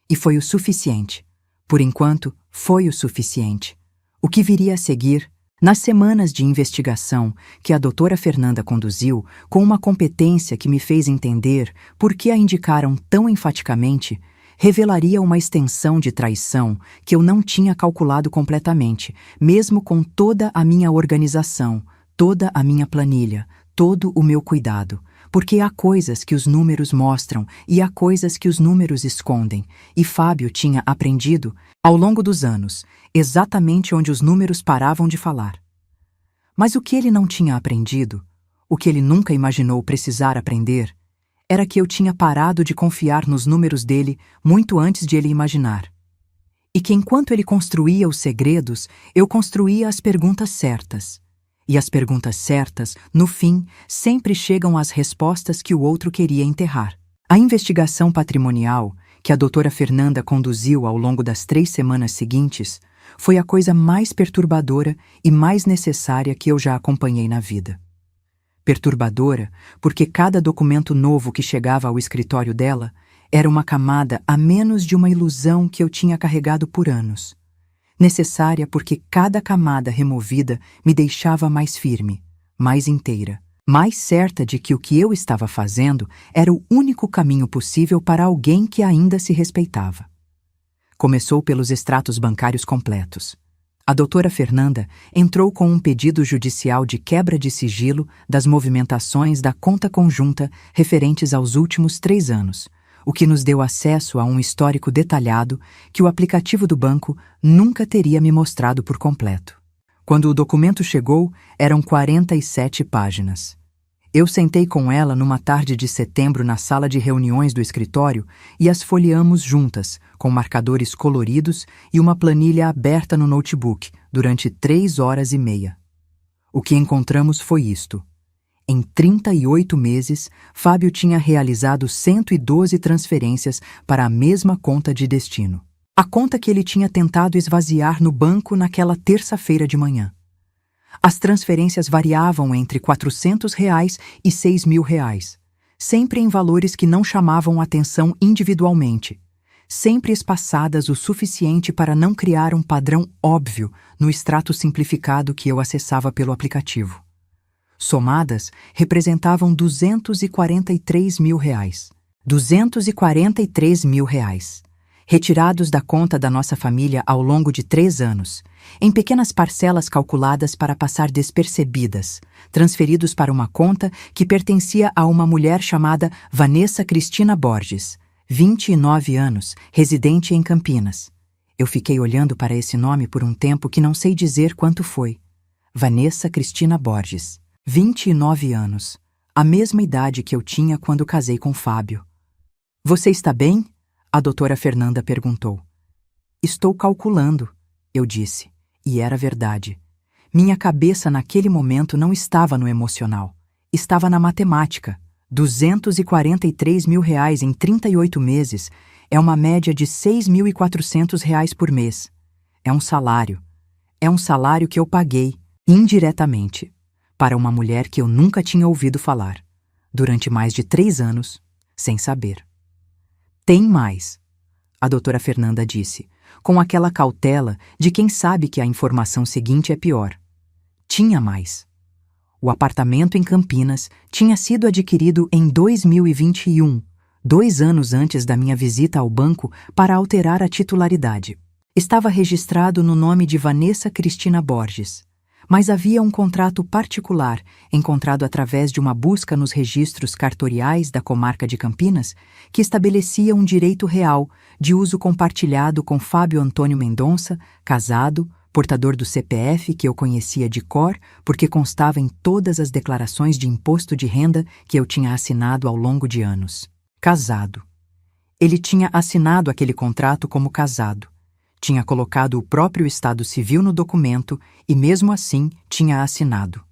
E foi o suficiente. Por enquanto, foi o suficiente. O que viria a seguir, nas semanas de investigação que a doutora Fernanda conduziu com uma competência que me fez entender por que a indicaram tão enfaticamente, revelaria uma extensão de traição que eu não tinha calculado completamente, mesmo com toda a minha organização, toda a minha planilha, todo o meu cuidado, porque há coisas que os números mostram e há coisas que os números escondem, e Fábio tinha aprendido, ao longo dos anos, exatamente onde os números paravam de falar. Mas o que ele não tinha aprendido, o que ele nunca imaginou precisar aprender, era que eu tinha parado de confiar nos números dele muito antes de ele imaginar. E que enquanto ele construía os segredos, eu construía as perguntas certas. E as perguntas certas, no fim, sempre chegam às respostas que o outro queria enterrar. A investigação patrimonial, que a doutora Fernanda conduziu ao longo das 3 semanas seguintes, foi a coisa mais perturbadora e mais necessária que eu já acompanhei na vida. Perturbadora, porque cada documento novo que chegava ao escritório dela era uma camada a menos de uma ilusão que eu tinha carregado por anos. Necessária porque cada camada removida me deixava mais firme, mais inteira, mais certa de que o que eu estava fazendo era o único caminho possível para alguém que ainda se respeitava. Começou pelos extratos bancários completos. A doutora Fernanda entrou com um pedido judicial de quebra de sigilo das movimentações da conta conjunta referentes aos últimos 3 anos, o que nos deu acesso a um histórico detalhado que o aplicativo do banco nunca teria me mostrado por completo. Quando o documento chegou, eram 47 páginas. Eu sentei com ela numa tarde de setembro na sala de reuniões do escritório e as folheamos juntas, com marcadores coloridos e uma planilha aberta no notebook, durante 3 horas e meia. O que encontramos foi isto. Em 38 meses, Fábio tinha realizado 112 transferências para a mesma conta de destino. A conta que ele tinha tentado esvaziar no banco naquela terça-feira de manhã. As transferências variavam entre R$ 400 e R$ 6.000, sempre em valores que não chamavam atenção individualmente, sempre espaçadas o suficiente para não criar um padrão óbvio no extrato simplificado que eu acessava pelo aplicativo. Somadas, representavam R$ 243 mil. R$ 243 mil. Retirados da conta da nossa família ao longo de 3 anos, em pequenas parcelas calculadas para passar despercebidas, transferidos para uma conta que pertencia a uma mulher chamada Vanessa Cristina Borges, 29 anos, residente em Campinas. Eu fiquei olhando para esse nome por um tempo que não sei dizer quanto foi. Vanessa Cristina Borges, 29 anos, a mesma idade que eu tinha quando casei com Fábio. Você está bem? A doutora Fernanda perguntou. Estou calculando, eu disse, e era verdade. Minha cabeça naquele momento não estava no emocional, estava na matemática. R$ 243 mil em 38 meses é uma média de R$ 6.400 por mês. É um salário. É um salário que eu paguei, indiretamente, para uma mulher que eu nunca tinha ouvido falar, durante mais de 3 anos, sem saber. Tem mais, a doutora Fernanda disse, com aquela cautela de quem sabe que a informação seguinte é pior. Tinha mais. O apartamento em Campinas tinha sido adquirido em 2021, 2 anos antes da minha visita ao banco para alterar a titularidade. Estava registrado no nome de Vanessa Cristina Borges, mas havia um contrato particular, encontrado através de uma busca nos registros cartoriais da comarca de Campinas, que estabelecia um direito real de uso compartilhado com Fábio Antônio Mendonça, casado, portador do CPF que eu conhecia de cor porque constava em todas as declarações de imposto de renda que eu tinha assinado ao longo de anos. Casado. Ele tinha assinado aquele contrato como casado. Tinha colocado o próprio estado civil no documento e, mesmo assim, tinha assinado.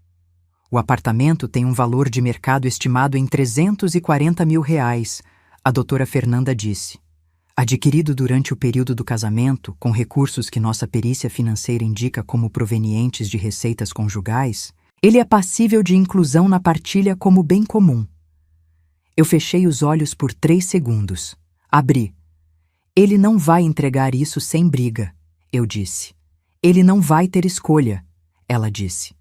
O apartamento tem um valor de mercado estimado em R$ 340 mil, a doutora Fernanda disse. Adquirido durante o período do casamento, com recursos que nossa perícia financeira indica como provenientes de receitas conjugais, ele é passível de inclusão na partilha como bem comum. Eu fechei os olhos por 3 segundos. Abri. Ele não vai entregar isso sem briga, eu disse. Ele não vai ter escolha, ela disse.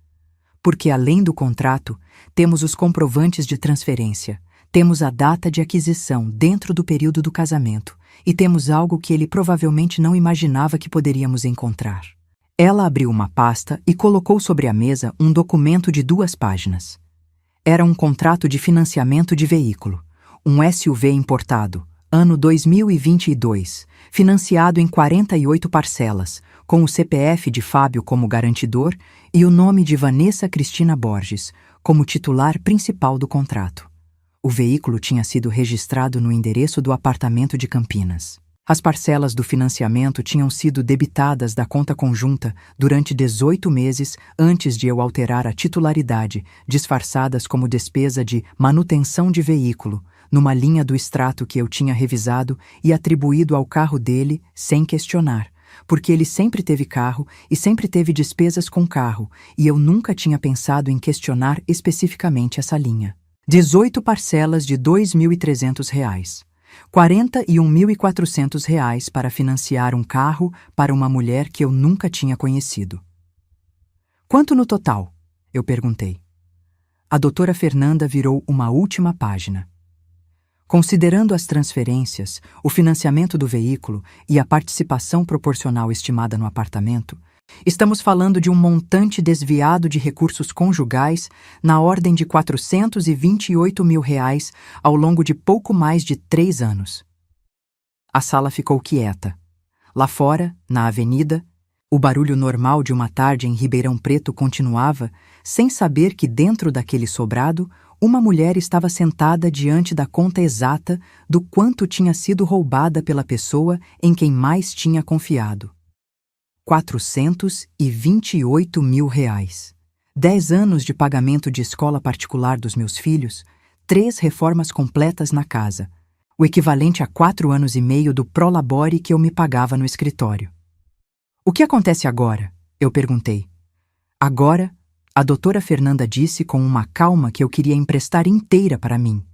Porque além do contrato, temos os comprovantes de transferência, temos a data de aquisição dentro do período do casamento e temos algo que ele provavelmente não imaginava que poderíamos encontrar. Ela abriu uma pasta e colocou sobre a mesa um documento de 2 páginas. Era um contrato de financiamento de veículo, um SUV importado, ano 2022, financiado em 48 parcelas, com o CPF de Fábio como garantidor e o nome de Vanessa Cristina Borges como titular principal do contrato. O veículo tinha sido registrado no endereço do apartamento de Campinas. As parcelas do financiamento tinham sido debitadas da conta conjunta durante 18 meses antes de eu alterar a titularidade, disfarçadas como despesa de manutenção de veículo, numa linha do extrato que eu tinha revisado e atribuído ao carro dele sem questionar, porque ele sempre teve carro e sempre teve despesas com carro, e eu nunca tinha pensado em questionar especificamente essa linha. 18 parcelas de R$ 2.300, R$ 41.400 para financiar um carro para uma mulher que eu nunca tinha conhecido. Quanto no total? Eu perguntei. A doutora Fernanda virou uma última página. Considerando as transferências, o financiamento do veículo e a participação proporcional estimada no apartamento, estamos falando de um montante desviado de recursos conjugais na ordem de R$ 428 mil ao longo de pouco mais de 3 anos. A sala ficou quieta. Lá fora, na avenida, o barulho normal de uma tarde em Ribeirão Preto continuava, sem saber que dentro daquele sobrado, uma mulher estava sentada diante da conta exata do quanto tinha sido roubada pela pessoa em quem mais tinha confiado. R$ 428 mil. 10 anos de pagamento de escola particular dos meus filhos, 3 reformas completas na casa, o equivalente a 4 anos e meio do prolabore que eu me pagava no escritório. O que acontece agora? Eu perguntei. Agora, a doutora Fernanda disse com uma calma que eu queria emprestar inteira para mim.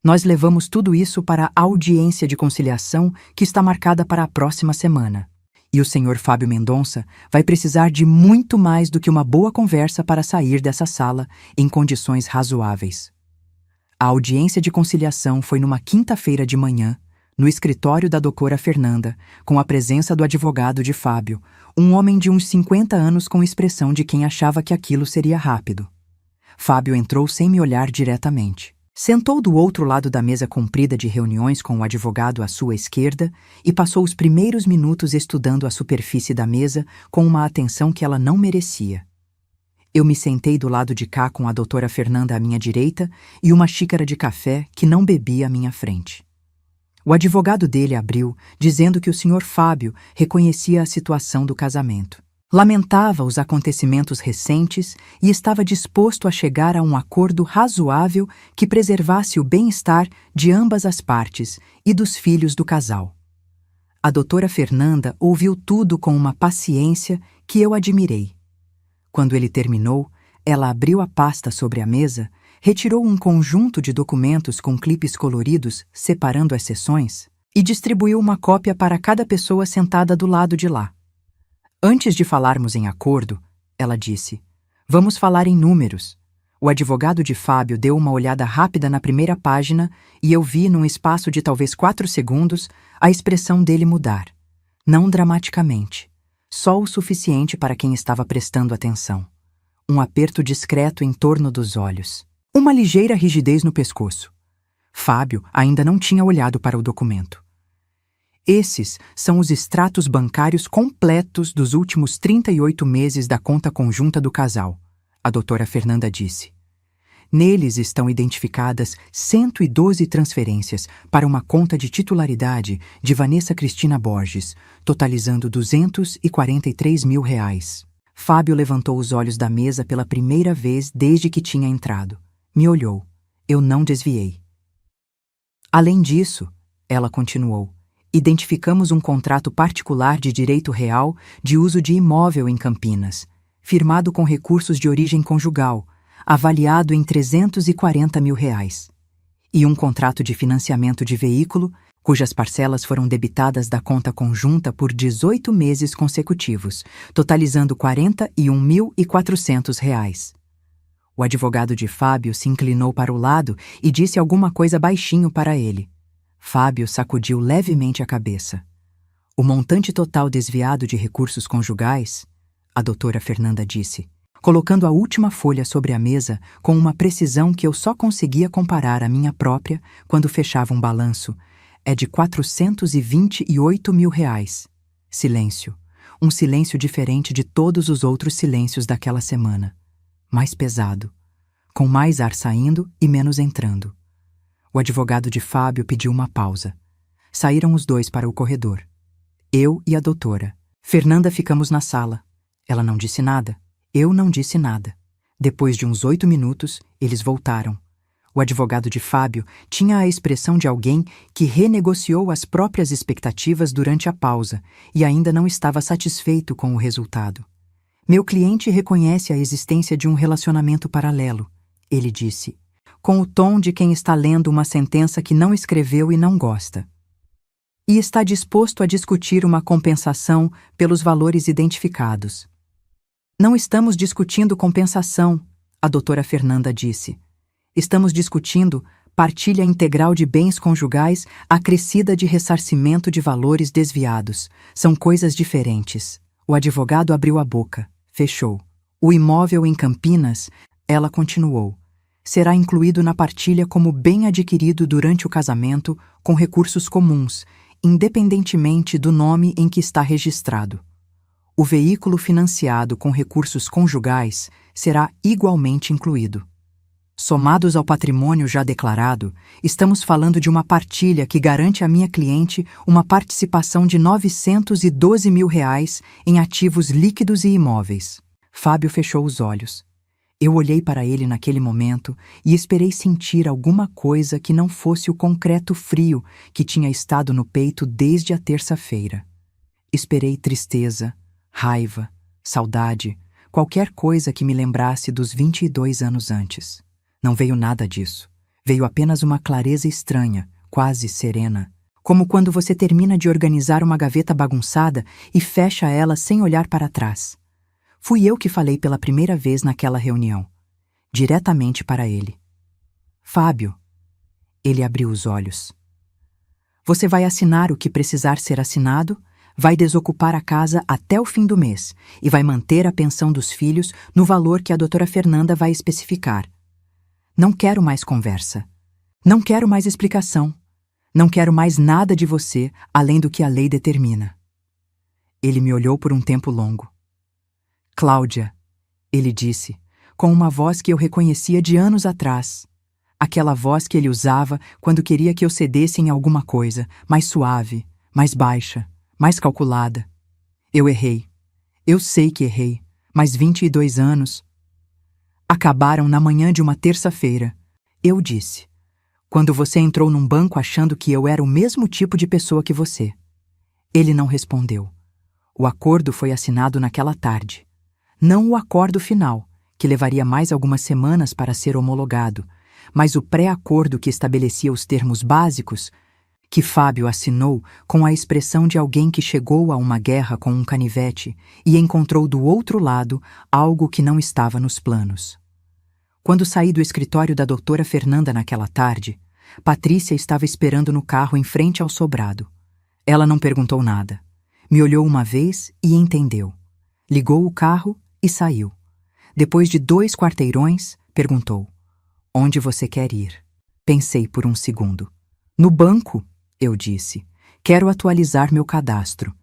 Nós levamos tudo isso para a audiência de conciliação que está marcada para a próxima semana. E o senhor Fábio Mendonça vai precisar de muito mais do que uma boa conversa para sair dessa sala em condições razoáveis. A audiência de conciliação foi numa quinta-feira de manhã, no escritório da doutora Fernanda, com a presença do advogado de Fábio, um homem de uns 50 anos com expressão de quem achava que aquilo seria rápido. Fábio entrou sem me olhar diretamente. Sentou do outro lado da mesa comprida de reuniões com o advogado à sua esquerda e passou os primeiros minutos estudando a superfície da mesa com uma atenção que ela não merecia. Eu me sentei do lado de cá com a doutora Fernanda à minha direita e uma xícara de café que não bebia à minha frente. O advogado dele abriu, dizendo que o senhor Fábio reconhecia a situação do casamento. Lamentava os acontecimentos recentes e estava disposto a chegar a um acordo razoável que preservasse o bem-estar de ambas as partes e dos filhos do casal. A doutora Fernanda ouviu tudo com uma paciência que eu admirei. Quando ele terminou, ela abriu a pasta sobre a mesa, retirou um conjunto de documentos com clipes coloridos separando as seções e distribuiu uma cópia para cada pessoa sentada do lado de lá. Antes de falarmos em acordo, ela disse, vamos falar em números. O advogado de Fábio deu uma olhada rápida na primeira página e eu vi, num espaço de talvez 4 segundos, a expressão dele mudar. Não dramaticamente, só o suficiente para quem estava prestando atenção. Um aperto discreto em torno dos olhos. Uma ligeira rigidez no pescoço. Fábio ainda não tinha olhado para o documento. Esses são os extratos bancários completos dos últimos 38 meses da conta conjunta do casal, a doutora Fernanda disse. Neles estão identificadas 112 transferências para uma conta de titularidade de Vanessa Cristina Borges, totalizando R$ 243 mil. Fábio levantou os olhos da mesa pela primeira vez desde que tinha entrado. Me olhou. Eu não desviei. Além disso, ela continuou, identificamos um contrato particular de direito real de uso de imóvel em Campinas, firmado com recursos de origem conjugal, avaliado em R$ 340 mil, e um contrato de financiamento de veículo, cujas parcelas foram debitadas da conta conjunta por 18 meses consecutivos, totalizando R$ 41.400. O advogado de Fábio se inclinou para o lado e disse alguma coisa baixinho para ele. Fábio sacudiu levemente a cabeça. O montante total desviado de recursos conjugais, a doutora Fernanda disse, colocando a última folha sobre a mesa com uma precisão que eu só conseguia comparar à minha própria quando fechava um balanço, é de R$ 428 mil. Silêncio. Um silêncio diferente de todos os outros silêncios daquela semana. Mais pesado. Com mais ar saindo e menos entrando. O advogado de Fábio pediu uma pausa. Saíram os dois para o corredor. Eu e a doutora. Fernanda ficamos na sala. Ela não disse nada. Eu não disse nada. Depois de uns 8 minutos, eles voltaram. O advogado de Fábio tinha a expressão de alguém que renegociou as próprias expectativas durante a pausa e ainda não estava satisfeito com o resultado. Meu cliente reconhece a existência de um relacionamento paralelo, ele disse. com o tom de quem está lendo uma sentença que não escreveu e não gosta. E está disposto a discutir uma compensação pelos valores identificados. Não estamos discutindo compensação, a doutora Fernanda disse. Estamos discutindo partilha integral de bens conjugais acrescida de ressarcimento de valores desviados. São coisas diferentes. O advogado abriu a boca, fechou. O imóvel em Campinas, ela continuou, será incluído na partilha como bem adquirido durante o casamento com recursos comuns, independentemente do nome em que está registrado. O veículo financiado com recursos conjugais será igualmente incluído. Somados ao patrimônio já declarado, estamos falando de uma partilha que garante à minha cliente uma participação de R$ 912 mil em ativos líquidos e imóveis. Fábio fechou os olhos. Eu olhei para ele naquele momento e esperei sentir alguma coisa que não fosse o concreto frio que tinha estado no peito desde a terça-feira. Esperei tristeza, raiva, saudade, qualquer coisa que me lembrasse dos 22 anos antes. Não veio nada disso. Veio apenas uma clareza estranha, quase serena, como quando você termina de organizar uma gaveta bagunçada e fecha ela sem olhar para trás. Fui eu que falei pela primeira vez naquela reunião, diretamente para ele. Fábio. Ele abriu os olhos. Você vai assinar o que precisar ser assinado, vai desocupar a casa até o fim do mês e vai manter a pensão dos filhos no valor que a doutora Fernanda vai especificar. Não quero mais conversa. Não quero mais explicação. Não quero mais nada de você além do que a lei determina. Ele me olhou por um tempo longo. Cláudia, ele disse, com uma voz que eu reconhecia de anos atrás. Aquela voz que ele usava quando queria que eu cedesse em alguma coisa, mais suave, mais baixa, mais calculada. Eu errei. Eu sei que errei, mas 22 anos... Acabaram na manhã de uma terça-feira. Eu disse, quando você entrou num banco achando que eu era o mesmo tipo de pessoa que você. Ele não respondeu. O acordo foi assinado naquela tarde. Não o acordo final, que levaria mais algumas semanas para ser homologado, mas o pré-acordo que estabelecia os termos básicos, que Fábio assinou com a expressão de alguém que chegou a uma guerra com um canivete e encontrou do outro lado algo que não estava nos planos. Quando saí do escritório da doutora Fernanda naquela tarde, Patrícia estava esperando no carro em frente ao sobrado. Ela não perguntou nada. Me olhou uma vez e entendeu. Ligou o carro e saiu. Depois de 2 quarteirões, perguntou: onde você quer ir? Pensei por um segundo. No banco, eu disse. Quero atualizar meu cadastro.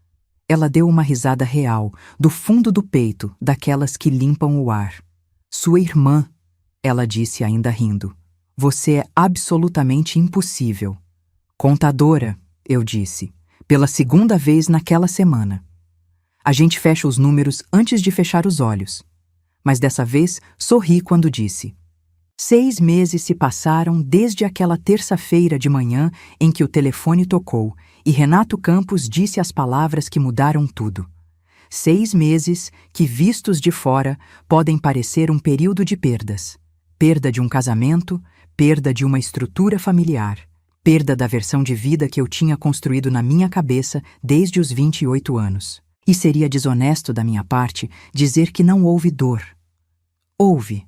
Ela deu uma risada real, do fundo do peito, daquelas que limpam o ar. Sua irmã, ela disse ainda rindo. Você é absolutamente impossível. Contadora, eu disse, pela 2ª vez naquela semana. A gente fecha os números antes de fechar os olhos. Mas dessa vez sorri quando disse: 6 meses se passaram desde aquela terça-feira de manhã em que o telefone tocou e Renato Campos disse as palavras que mudaram tudo. 6 meses que, vistos de fora, podem parecer um período de perdas. Perda de um casamento, perda de uma estrutura familiar, perda da versão de vida que eu tinha construído na minha cabeça desde os 28 anos. E seria desonesto da minha parte dizer que não houve dor. Houve.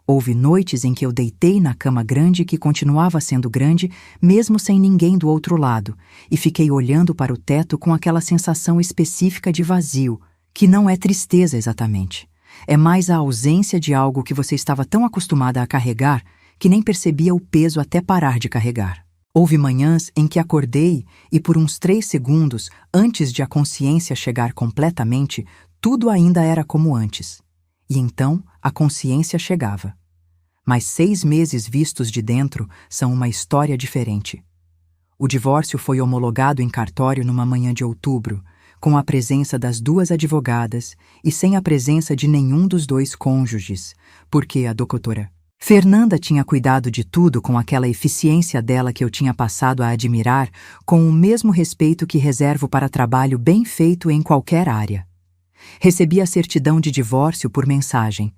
Houve noites em que eu deitei na cama grande que continuava sendo grande, mesmo sem ninguém do outro lado, e fiquei olhando para o teto com aquela sensação específica de vazio, que não é tristeza exatamente. É mais a ausência de algo que você estava tão acostumada a carregar que nem percebia o peso até parar de carregar. Houve manhãs em que acordei e por uns 3 segundos, antes de a consciência chegar completamente, tudo ainda era como antes. E então a consciência chegava. Mas 6 meses vistos de dentro são uma história diferente. O divórcio foi homologado em cartório numa manhã de outubro, com a presença das 2 advogadas e sem a presença de nenhum dos 2 cônjuges, porque a doutora Fernanda tinha cuidado de tudo com aquela eficiência dela que eu tinha passado a admirar, com o mesmo respeito que reservo para trabalho bem feito em qualquer área. Recebi a certidão de divórcio por mensagem.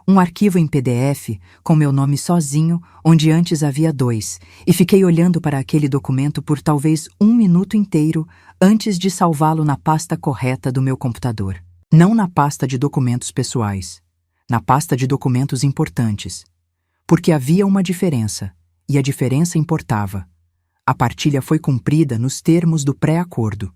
Um arquivo em PDF com meu nome sozinho, onde antes havia 2, e fiquei olhando para aquele documento por talvez 1 minuto inteiro antes de salvá-lo na pasta correta do meu computador. Não na pasta de documentos pessoais, na pasta de documentos importantes. Porque havia uma diferença, e a diferença importava. A partilha foi cumprida nos termos do pré-acordo.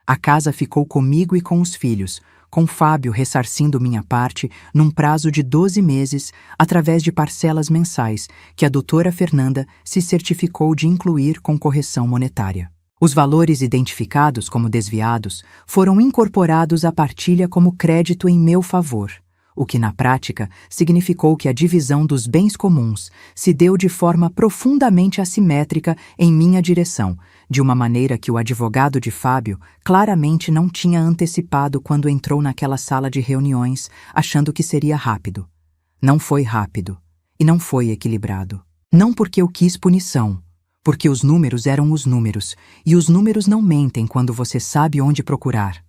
A casa ficou comigo e com os filhos, com Fábio ressarcindo minha parte num prazo de 12 meses através de parcelas mensais que a doutora Fernanda se certificou de incluir com correção monetária. Os valores identificados como desviados foram incorporados à partilha como crédito em meu favor, o que na prática significou que a divisão dos bens comuns se deu de forma profundamente assimétrica em minha direção, de uma maneira que o advogado de Fábio claramente não tinha antecipado quando entrou naquela sala de reuniões, achando que seria rápido. Não foi rápido, e não foi equilibrado. Não porque eu quis punição, porque os números eram os números, e os números não mentem quando você sabe onde procurar.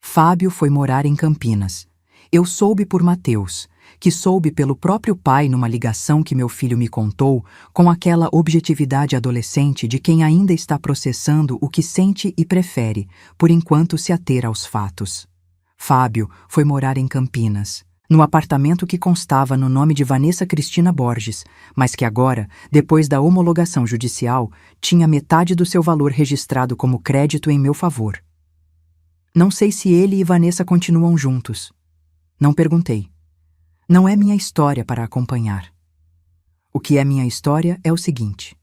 Fábio foi morar em Campinas. Eu soube por Mateus, que soube pelo próprio pai numa ligação que meu filho me contou, com aquela objetividade adolescente de quem ainda está processando o que sente e prefere, por enquanto se ater aos fatos. Fábio foi morar em Campinas, no apartamento que constava no nome de Vanessa Cristina Borges, mas que agora, depois da homologação judicial, tinha metade do seu valor registrado como crédito em meu favor. Não sei se ele e Vanessa continuam juntos. Não perguntei. Não é minha história para acompanhar. O que é minha história é o seguinte.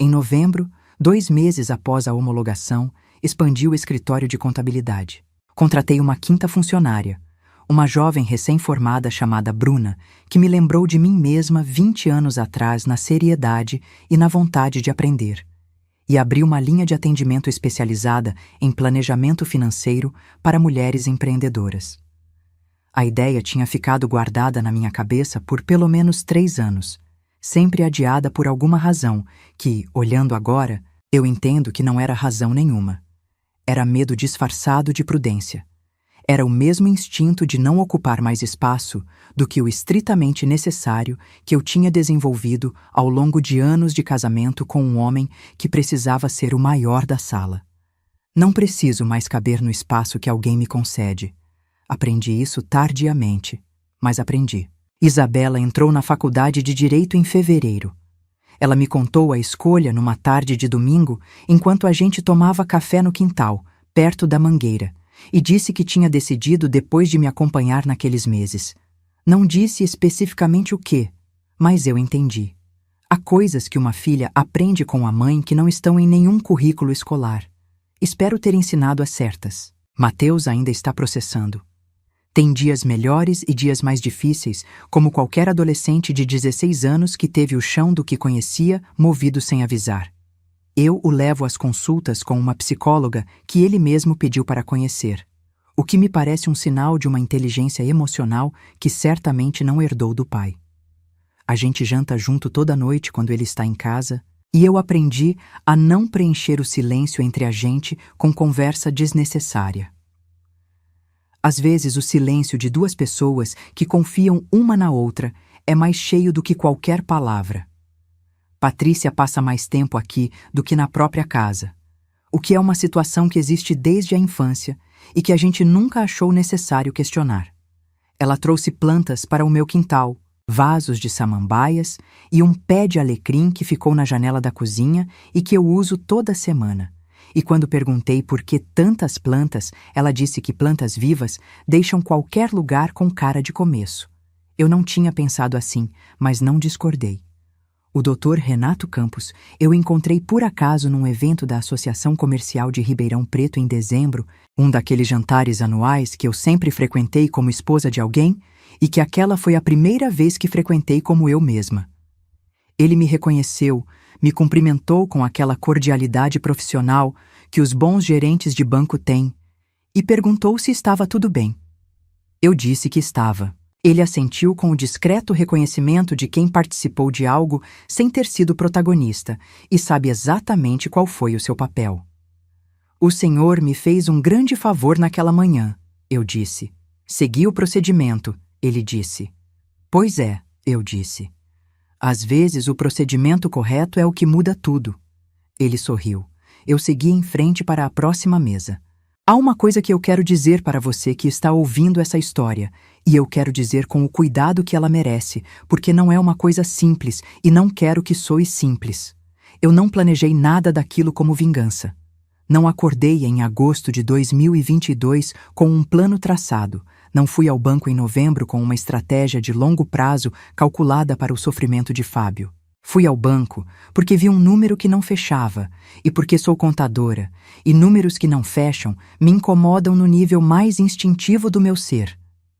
Em novembro, 2 meses após a homologação, expandi o escritório de contabilidade. Contratei uma 5ª funcionária, uma jovem recém-formada chamada Bruna, que me lembrou de mim mesma 20 anos atrás na seriedade e na vontade de aprender. E abri uma linha de atendimento especializada em planejamento financeiro para mulheres empreendedoras. A ideia tinha ficado guardada na minha cabeça por pelo menos 3 anos, sempre adiada por alguma razão que, olhando agora, eu entendo que não era razão nenhuma. Era medo disfarçado de prudência. Era o mesmo instinto de não ocupar mais espaço do que o estritamente necessário que eu tinha desenvolvido ao longo de anos de casamento com um homem que precisava ser o maior da sala. Não preciso mais caber no espaço que alguém me concede. Aprendi isso tardiamente, mas aprendi. Isabela entrou na faculdade de Direito em fevereiro. Ela me contou a escolha numa tarde de domingo, enquanto a gente tomava café no quintal, perto da mangueira, e disse que tinha decidido depois de me acompanhar naqueles meses. Não disse especificamente o quê, mas eu entendi. Há coisas que uma filha aprende com a mãe que não estão em nenhum currículo escolar. Espero ter ensinado as certas. Mateus ainda está processando. Tem dias melhores e dias mais difíceis, como qualquer adolescente de 16 anos que teve o chão do que conhecia movido sem avisar. Eu o levo às consultas com uma psicóloga que ele mesmo pediu para conhecer, o que me parece um sinal de uma inteligência emocional que certamente não herdou do pai. A gente janta junto toda noite quando ele está em casa, e eu aprendi a não preencher o silêncio entre a gente com conversa desnecessária. Às vezes, o silêncio de 2 pessoas que confiam uma na outra é mais cheio do que qualquer palavra. Patrícia passa mais tempo aqui do que na própria casa, o que é uma situação que existe desde a infância e que a gente nunca achou necessário questionar. Ela trouxe plantas para o meu quintal, vasos de samambaias e um pé de alecrim que ficou na janela da cozinha e que eu uso toda semana. E quando perguntei por que tantas plantas, ela disse que plantas vivas deixam qualquer lugar com cara de começo. Eu não tinha pensado assim, mas não discordei. O Dr. Renato Campos eu encontrei por acaso num evento da Associação Comercial de Ribeirão Preto em dezembro, um daqueles jantares anuais que eu sempre frequentei como esposa de alguém e que aquela foi a primeira vez que frequentei como eu mesma. Ele me reconheceu, me cumprimentou com aquela cordialidade profissional que os bons gerentes de banco têm e perguntou se estava tudo bem. Eu disse que estava. Ele assentiu com o discreto reconhecimento de quem participou de algo sem ter sido protagonista e sabe exatamente qual foi o seu papel. O senhor me fez um grande favor naquela manhã, eu disse. Segui o procedimento, ele disse. Pois é, eu disse. Às vezes o procedimento correto é o que muda tudo. Ele sorriu. Eu segui em frente para a próxima mesa. Há uma coisa que eu quero dizer para você que está ouvindo essa história, e eu quero dizer com o cuidado que ela merece, porque não é uma coisa simples e não quero que soe simples. Eu não planejei nada daquilo como vingança. Não acordei em agosto de 2022 com um plano traçado. Não fui ao banco em novembro com uma estratégia de longo prazo calculada para o sofrimento de Fábio. Fui ao banco porque vi um número que não fechava e porque sou contadora, e números que não fecham me incomodam no nível mais instintivo do meu ser.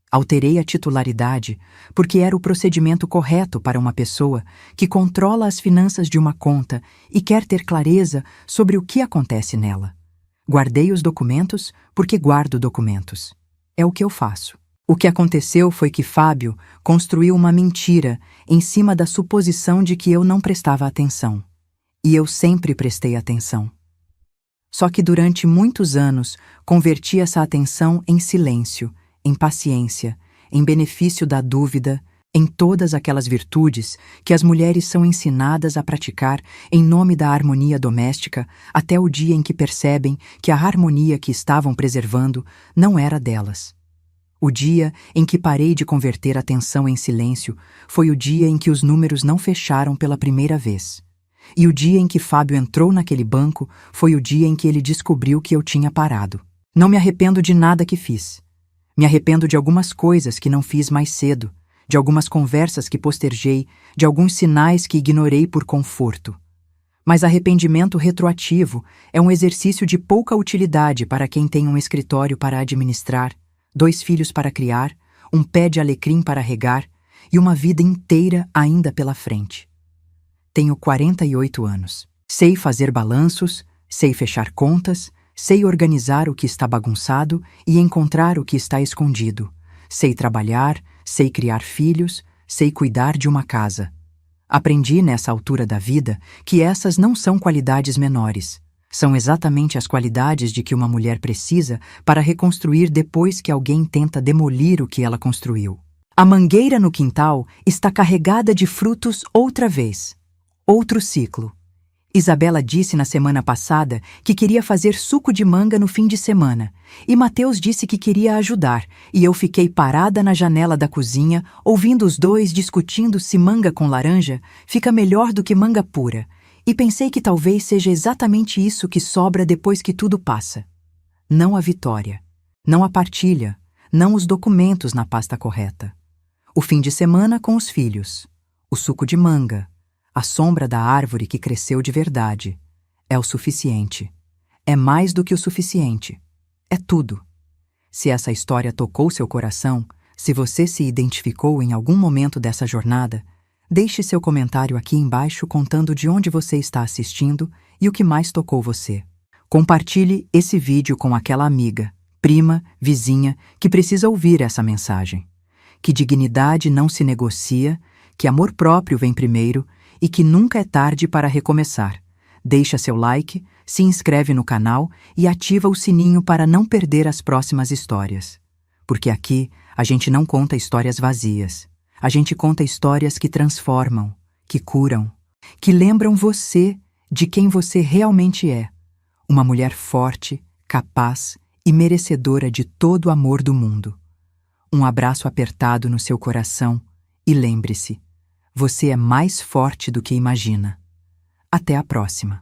Alterei a titularidade porque era o procedimento correto para uma pessoa que controla as finanças de uma conta e quer ter clareza sobre o que acontece nela. Guardei os documentos porque guardo documentos. É o que eu faço. O que aconteceu foi que Fábio construiu uma mentira em cima da suposição de que eu não prestava atenção. E eu sempre prestei atenção. Só que durante muitos anos converti essa atenção em silêncio, em paciência, em benefício da dúvida, em todas aquelas virtudes que as mulheres são ensinadas a praticar em nome da harmonia doméstica, até o dia em que percebem que a harmonia que estavam preservando não era delas. O dia em que parei de converter atenção em silêncio foi o dia em que os números não fecharam pela primeira vez. E o dia em que Fábio entrou naquele banco foi o dia em que ele descobriu que eu tinha parado. Não me arrependo de nada que fiz. Me arrependo de algumas coisas que não fiz mais cedo, de algumas conversas que posterguei, de alguns sinais que ignorei por conforto. Mas arrependimento retroativo é um exercício de pouca utilidade para quem tem um escritório para administrar, 2 filhos para criar, um pé de alecrim para regar e uma vida inteira ainda pela frente. Tenho 48 anos. Sei fazer balanços, sei fechar contas, sei organizar o que está bagunçado e encontrar o que está escondido. Sei trabalhar, sei criar filhos, sei cuidar de uma casa. Aprendi nessa altura da vida que essas não são qualidades menores. São exatamente as qualidades de que uma mulher precisa para reconstruir depois que alguém tenta demolir o que ela construiu. A mangueira no quintal está carregada de frutos outra vez. Outro ciclo. Isabela disse na semana passada que queria fazer suco de manga no fim de semana, e Mateus disse que queria ajudar, e eu fiquei parada na janela da cozinha, ouvindo os dois discutindo se manga com laranja fica melhor do que manga pura, e pensei que talvez seja exatamente isso que sobra depois que tudo passa. Não a vitória, não a partilha, não os documentos na pasta correta. O fim de semana com os filhos, o suco de manga, a sombra da árvore que cresceu de verdade. É o suficiente. É mais do que o suficiente. É tudo. Se essa história tocou seu coração, se você se identificou em algum momento dessa jornada, deixe seu comentário aqui embaixo contando de onde você está assistindo e o que mais tocou você. Compartilhe esse vídeo com aquela amiga, prima, vizinha que precisa ouvir essa mensagem. Que dignidade não se negocia, que amor próprio vem primeiro e que nunca é tarde para recomeçar. Deixa seu like, se inscreve no canal e ativa o sininho para não perder as próximas histórias. Porque aqui a gente não conta histórias vazias. A gente conta histórias que transformam, que curam, que lembram você de quem você realmente é. Uma mulher forte, capaz e merecedora de todo o amor do mundo. Um abraço apertado no seu coração e lembre-se, você é mais forte do que imagina. Até a próxima.